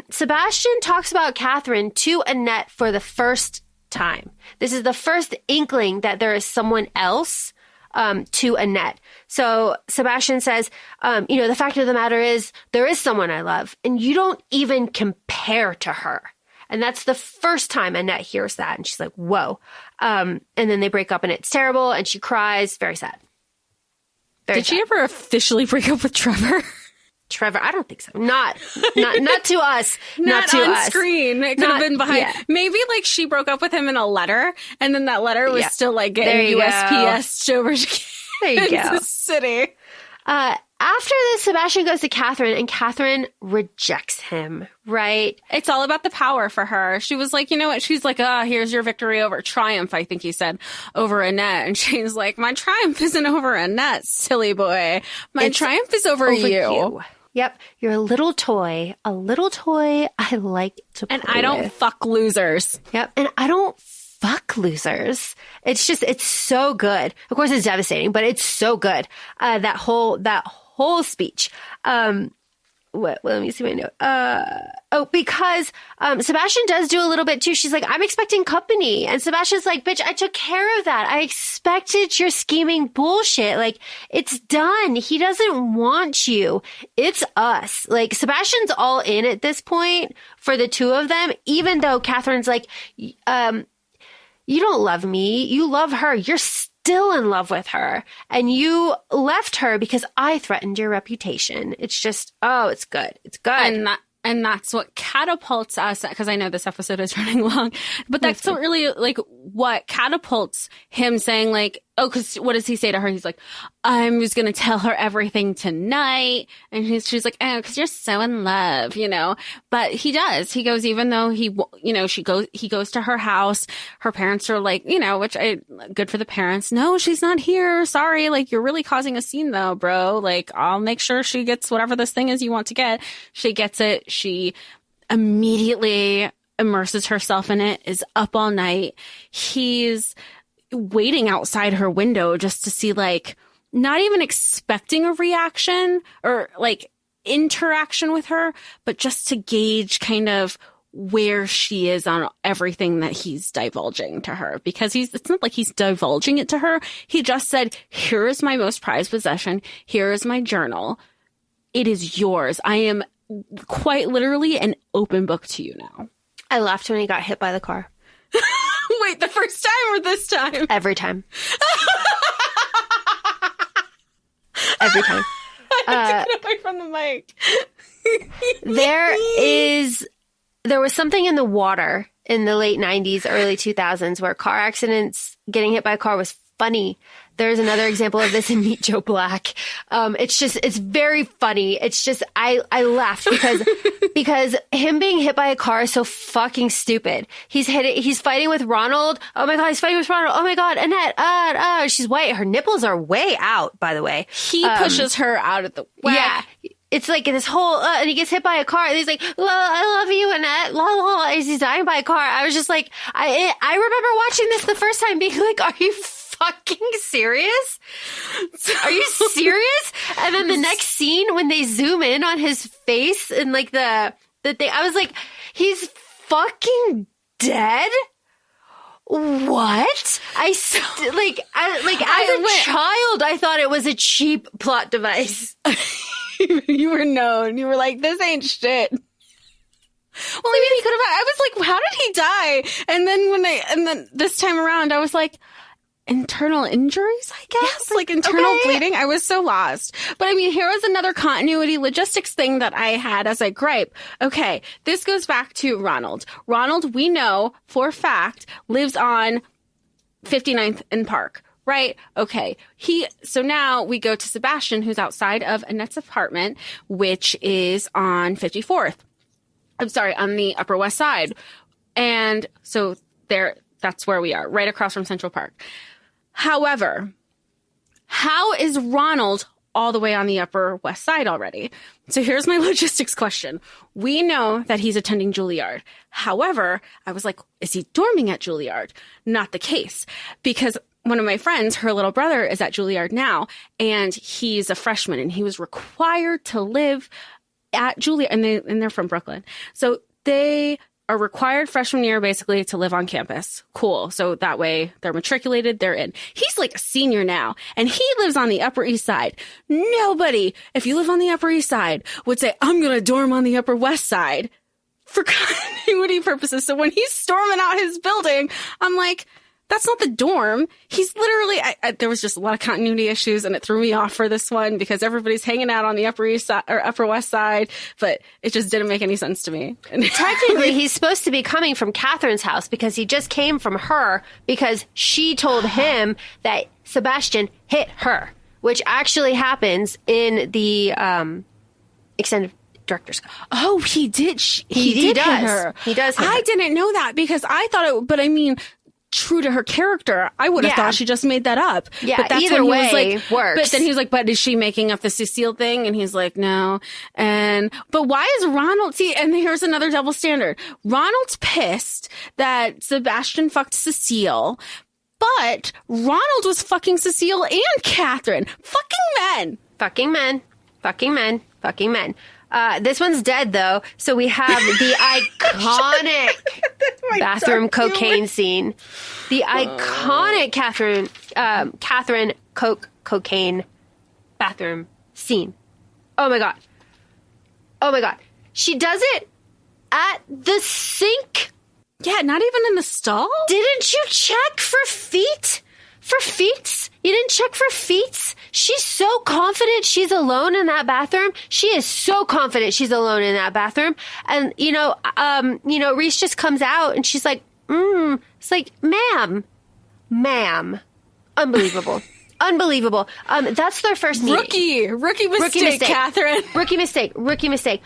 Sebastian talks about Katheryn to Annette for the first time. This is the first inkling that there is someone else to Annette. So Sebastian says, the fact of the matter is there is someone I love, and you don't even compare to her. And that's the first time Annette hears that. And she's like, whoa. And then they break up, and it's terrible. And she cries. Very sad. Did she ever officially break up with Trevor? Trevor, I don't think so. Not to us. Not to on us. Screen. It could have been behind. Yeah. Maybe like she broke up with him in a letter, and then that letter was still like getting USPS over to Kansas City. After this, Sebastian goes to Katheryn, and Katheryn rejects him, right? It's all about the power for her. She was like, you know what? She's like, here's your victory over triumph, I think he said, over Annette. And she's like, my triumph isn't over Annette, silly boy. My triumph is over you. Yep. You're a little toy I like to play And I don't fuck losers. Yep. And I don't fuck losers. It's so good. Of course, it's devastating, but it's so good. That whole speech. Let me see my note. Because Sebastian does do a little bit too. She's like, I'm expecting company. And Sebastian's like, bitch, I took care of that. I expected your scheming bullshit. Like, it's done. He doesn't want you. It's us. Like, Sebastian's all in at this point for the two of them, even though Katheryn's like, you don't love me. You love her. You're still in love with her. And you left her because I threatened your reputation. It's just, it's good. It's good. And that's what catapults us, because I know this episode is running long, but that's so really like what catapults him saying like, because what does he say to her? He's like, I'm just going to tell her everything tonight. And she's like, because you're so in love, But he does. He goes, even though he goes to her house. Her parents are like, good for the parents. No, she's not here. Sorry. Like, you're really causing a scene though, bro. Like, I'll make sure she gets whatever this thing is you want to get. She gets it. She immediately immerses herself in it, is up all night. He's waiting outside her window just to see, like, not even expecting a reaction or like interaction with her, but just to gauge kind of where she is on everything that he's divulging to her, because it's not like he's divulging it to her. He just said, here is my most prized possession. Here is my journal. It is yours. I am quite literally an open book to you now. I laughed when he got hit by the car. Wait, the first time or this time? Every time. Every time. I have to get away from the mic. There was something in the water in the late 90s, early 2000s where car accidents, getting hit by a car was funny. There's another example of this in Meet Joe Black. It's very funny. It's just, I laughed because him being hit by a car is so fucking stupid. He's fighting with Ronald. Oh my God, he's fighting with Ronald. Oh my God, Annette, she's white. Her nipples are way out, by the way. He pushes her out of the way. Yeah. it's like this whole, and he gets hit by a car, and he's like, I love you, Annette, la la la, as he's dying by a car. I was just like, I remember watching this the first time being like, are you fucking serious? Are you serious? And then the next scene, when they zoom in on his face and like the thing, I was like, he's fucking dead? What? As a child, I thought it was a cheap plot device. You were known. You were like, this ain't shit. Well, I mean, he could have. I was like, how did he die? And then this time around, I was like, internal injuries, I guess, like internal bleeding. I was so lost. But I mean, here was another continuity logistics thing that I had as I gripe. Okay, this goes back to Ronald. Ronald, we know for a fact, lives on 59th and Park. Right. Okay. So now we go to Sebastian, who's outside of Annette's apartment, which is on 54th. I'm sorry, on the Upper West Side. And so that's where we are, right across from Central Park. However, how is Ronald all the way on the Upper West Side already? So here's my logistics question. We know that he's attending Juilliard. However, I was like, is he dorming at Juilliard? Not the case, because one of my friends, her little brother, is at Juilliard now, and he's a freshman, and he was required to live at Juilliard, and they're from Brooklyn. So they are required freshman year, basically, to live on campus. Cool. So that way they're matriculated, they're in. He's like a senior now, and he lives on the Upper East Side. Nobody, if you live on the Upper East Side, would say, I'm going to dorm on the Upper West Side for continuity purposes. So when he's storming out his building, I'm like, that's not the dorm. He's literally, there was just a lot of continuity issues, and it threw me off for this one because everybody's hanging out on the Upper East Side or Upper West Side, but it just didn't make any sense to me. Technically, he's supposed to be coming from Katheryn's house because he just came from her because she told him that Sebastian hit her, which actually happens in the extended director's cut. Oh, he did. He did does. hit her. He does hit her. I didn't know that because I thought it, but I mean, true to her character, I would have thought she just made that up. Yeah, but that's either when way he was like, works. But then he was like, but is she making up the Cecile thing? And he's like, no. But why is Ronald, see, and here's another double standard. Ronald's pissed that Sebastian fucked Cecile, but Ronald was fucking Cecile and Katheryn. Fucking men. Fucking men. Fucking men. Fucking men. This one's dead, though. So we have the iconic bathroom cocaine scene. The iconic Katheryn cocaine bathroom scene. Oh, my God. Oh, my God. She does it at the sink. Yeah, not even in the stall? Didn't you check for feet? For feet? You didn't check for feet? She's so confident she's alone in that bathroom. She is so confident she's alone in that bathroom. And, Reese just comes out and she's like, it's like, ma'am. Unbelievable. Unbelievable. That's their first meeting. Rookie mistake, Katheryn. Rookie mistake.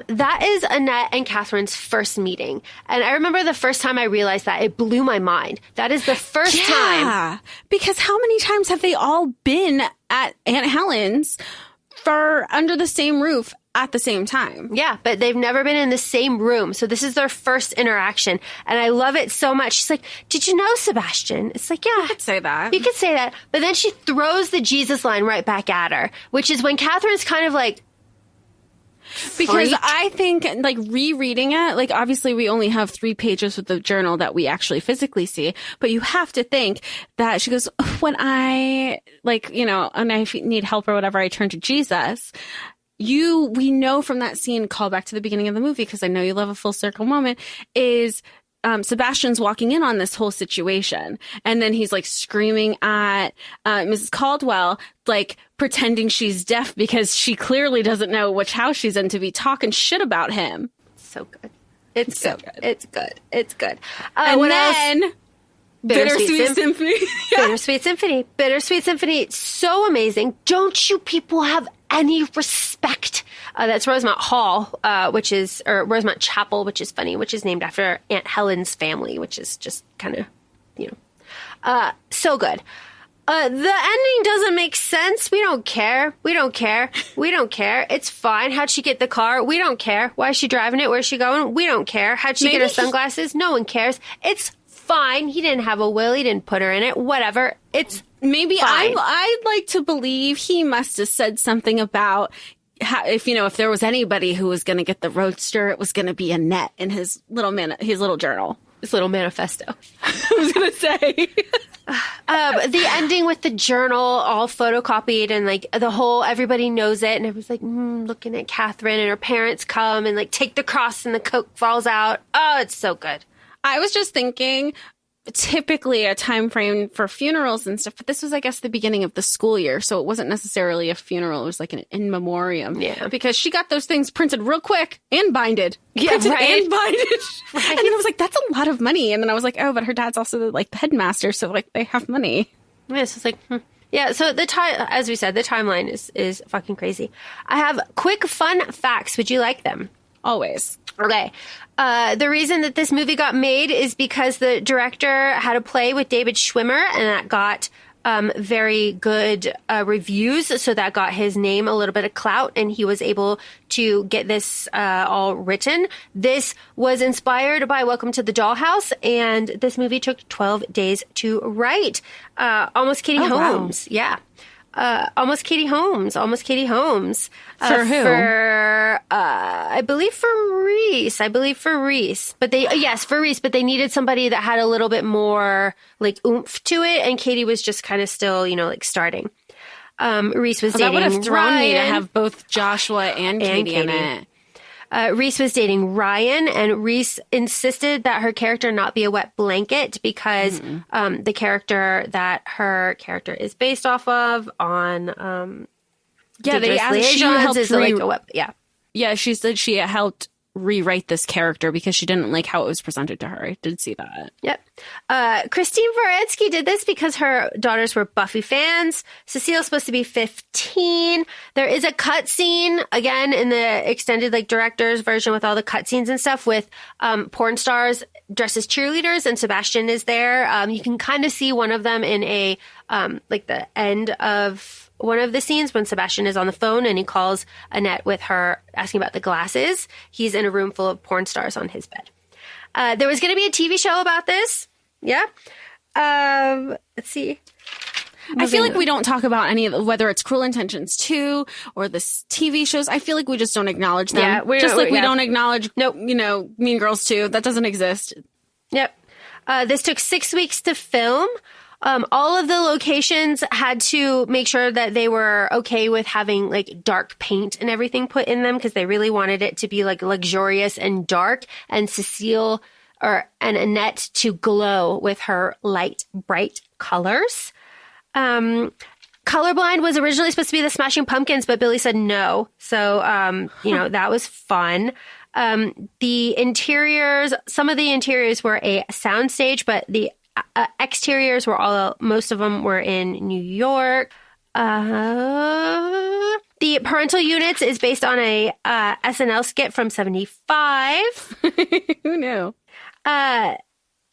That is Annette and Katherine's first meeting. And I remember the first time I realized that, it blew my mind. That is the first time. Yeah, because how many times have they all been at Aunt Helen's for under the same roof at the same time? Yeah, but they've never been in the same room. So this is their first interaction. And I love it so much. She's like, did you know Sebastian? It's like, yeah. You could say that. You could say that. But then she throws the Jesus line right back at her, which is when Katheryn's kind of like, because freak. I think, like, rereading it, like, obviously we only have 3 pages with the journal that we actually physically see, but you have to think that she goes, when I, and I need help or whatever, I turn to Jesus. We know from that scene, call back to the beginning of the movie, because I know you love a full circle moment, is Sebastian's walking in on this whole situation. And then he's like screaming at Mrs. Caldwell, like pretending she's deaf because she clearly doesn't know which house she's in, to be talking shit about him. So good. It's so good. good. It's good. It's good. And what then else? Bittersweet Symphony. Bittersweet Symphony. So amazing. Don't you people have any respect? That's Rosemont Hall, or Rosemont Chapel, which is funny, which is named after Aunt Helen's family, which is just kind of, so good. The ending doesn't make sense. We don't care. We don't care. We don't care. It's fine. How'd she get the car? We don't care. Why is she driving it? Where's she going? We don't care. How'd she get her sunglasses? No one cares. It's fine. He didn't have a will. He didn't put her in it. Whatever. It's maybe fine. I'd like to believe he must have said something about how, if there was anybody who was going to get the roadster, it was going to be Annette in his little journal. His little manifesto. I was going to say. The ending with the journal all photocopied and like the whole, everybody knows it. And it was like, looking at Katheryn and her parents come and like take the cross and the Coke falls out. Oh, it's so good. I was just thinking, typically a time frame for funerals and stuff, but this was, I guess, the beginning of the school year. So it wasn't necessarily a funeral. It was like an in memoriam. Yeah. Because she got those things printed real quick and binded. Yeah, printed right. and binded. Right. And then I was like, that's a lot of money. And then I was like, oh, but her dad's also like the headmaster. So like they have money. Yeah, so it's like, Yeah, so as we said, the timeline is fucking crazy. I have quick fun facts. Would you like them? Always. Okay. The reason that this movie got made is because the director had a play with David Schwimmer, and that got very good reviews. So that got his name a little bit of clout, and he was able to get this all written. This was inspired by Welcome to the Dollhouse, and this movie took 12 days to write. Almost Katie Holmes. Wow. Yeah. Almost Katie Holmes. For who? I believe for Reese. But for Reese, but they needed somebody that had a little bit more like oomph to it. And Katie was just kind of still, like starting. Reese was dating That would have thrown Ryan, me to have both Joshua and Katie in it. Reese was dating Ryan, and Reese insisted that her character not be a wet blanket because the character that her character is based off of on they asked, she helped she said she helped rewrite this character because she didn't like how it was presented to her. I did see that. Yep. Christine Baranski did this because her daughters were Buffy fans. Cecile's supposed to be 15. There is a cut scene, again, in the extended director's version with all the cut scenes and stuff with porn stars dressed as cheerleaders, and Sebastian is there. You can kind of see one of them in a the end of one of the scenes when Sebastian is on the phone and he calls Annette with her asking about the glasses. He's in a room full of porn stars on his bed. There was going to be a TV show about this. Yeah. Let's see. I feel like we don't talk about any of whether it's Cruel Intentions 2 or the TV shows. I feel like we just don't acknowledge them. Yeah, we don't acknowledge, Mean Girls 2. That doesn't exist. Yep. This took 6 weeks to film. All of the locations had to make sure that they were okay with having dark paint and everything put in them because they really wanted it to be luxurious and dark, and Cecile and Annette to glow with her light, bright colors. Colorblind was originally supposed to be the Smashing Pumpkins, but Billy said no. So, that was fun. The interiors, some of the interiors were a soundstage, but the exteriors were most of them were in New York. The parental units is based on a SNL skit from 75. Who knew?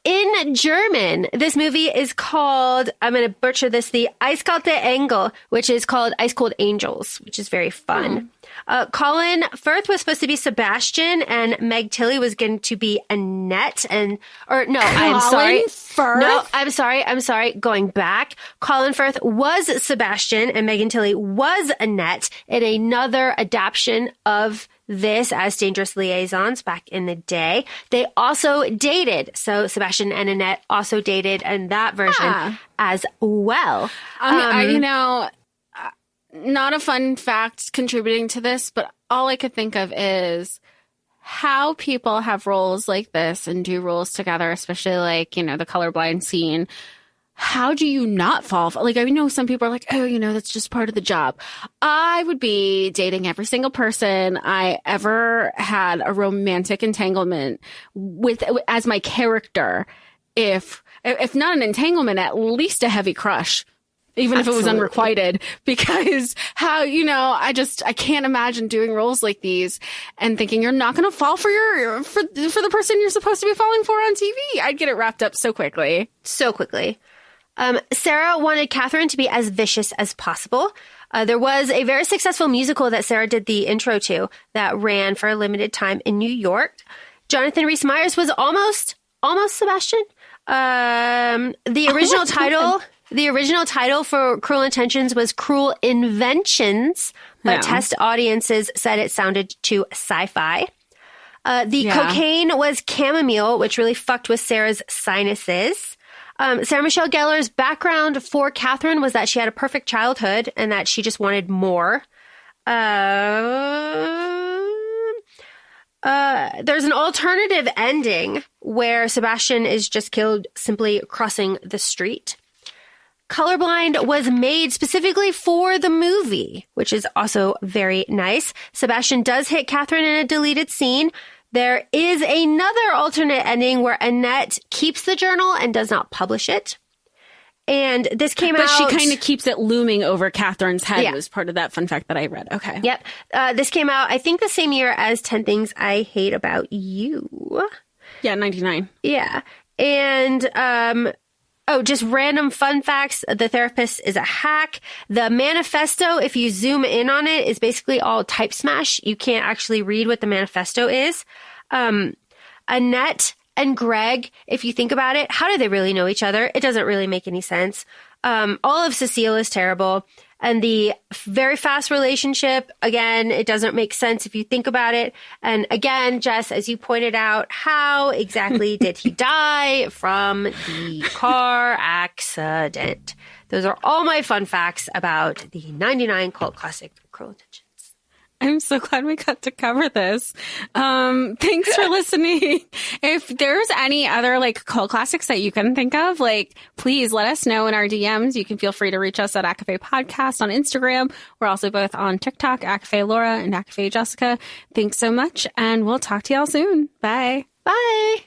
In German, this movie is called, I'm going to butcher this, the Eiskalte Engel, which is called Ice Cold Angels, which is very fun. Colin Firth was supposed to be Sebastian, and Meg Tilly was going to be Annette. I'm sorry. Going back, Colin Firth was Sebastian, and Megan Tilly was Annette in another adaptation of this as Dangerous Liaisons back in the day. They also dated. So Sebastian and Annette also dated in that version as well. Not a fun fact contributing to this, but all I could think of is how people have roles like this and do roles together, especially the colorblind scene. How do you not fall? I know some people are like, that's just part of the job. I would be dating every single person I ever had a romantic entanglement with as my character. If not an entanglement, at least a heavy crush. Even if it was unrequited, because I can't imagine doing roles like these and thinking you're not going to fall for the person you're supposed to be falling for on TV. I'd get it wrapped up so quickly. So quickly. Sarah wanted Katheryn to be as vicious as possible. There was a very successful musical that Sarah did the intro to that ran for a limited time in New York. Jonathan Rhys Meyers was almost Sebastian. The original title for Cruel Intentions was Cruel Inventions, but test audiences said it sounded too sci-fi. Cocaine was chamomile, which really fucked with Sarah's sinuses. Sarah Michelle Gellar's background for Katheryn was that she had a perfect childhood and that she just wanted more. There's an alternative ending where Sebastian is just killed simply crossing the street. Colorblind was made specifically for the movie, which is also very nice. Sebastian does hit Katheryn in a deleted scene. There is another alternate ending where Annette keeps the journal and does not publish it. And this came out... But she kind of keeps it looming over Katheryn's head. It was part of that fun fact that I read. Okay. Yep. This came out, I think, the same year as 10 Things I Hate About You. Yeah, 99. Yeah. And... just random fun facts. The therapist is a hack. The manifesto, if you zoom in on it, is basically all type smash. You can't actually read what the manifesto is. Annette and Greg, if you think about it, how do they really know each other? It doesn't really make any sense. All of Cecile is terrible. And the very fast relationship, again, it doesn't make sense if you think about it. And again, Jess, as you pointed out, how exactly did he die from the car accident? Those are all my fun facts about the 99 cult classic Cruel Intentions. I'm so glad we got to cover this. Thanks for listening. If there's any other cult classics that you can think of, please let us know in our DMs. You can feel free to reach us at ACOFAE Podcast on Instagram. We're also both on TikTok, ACOFAE Laura and ACOFAE Jessica. Thanks so much, and we'll talk to y'all soon. Bye. Bye.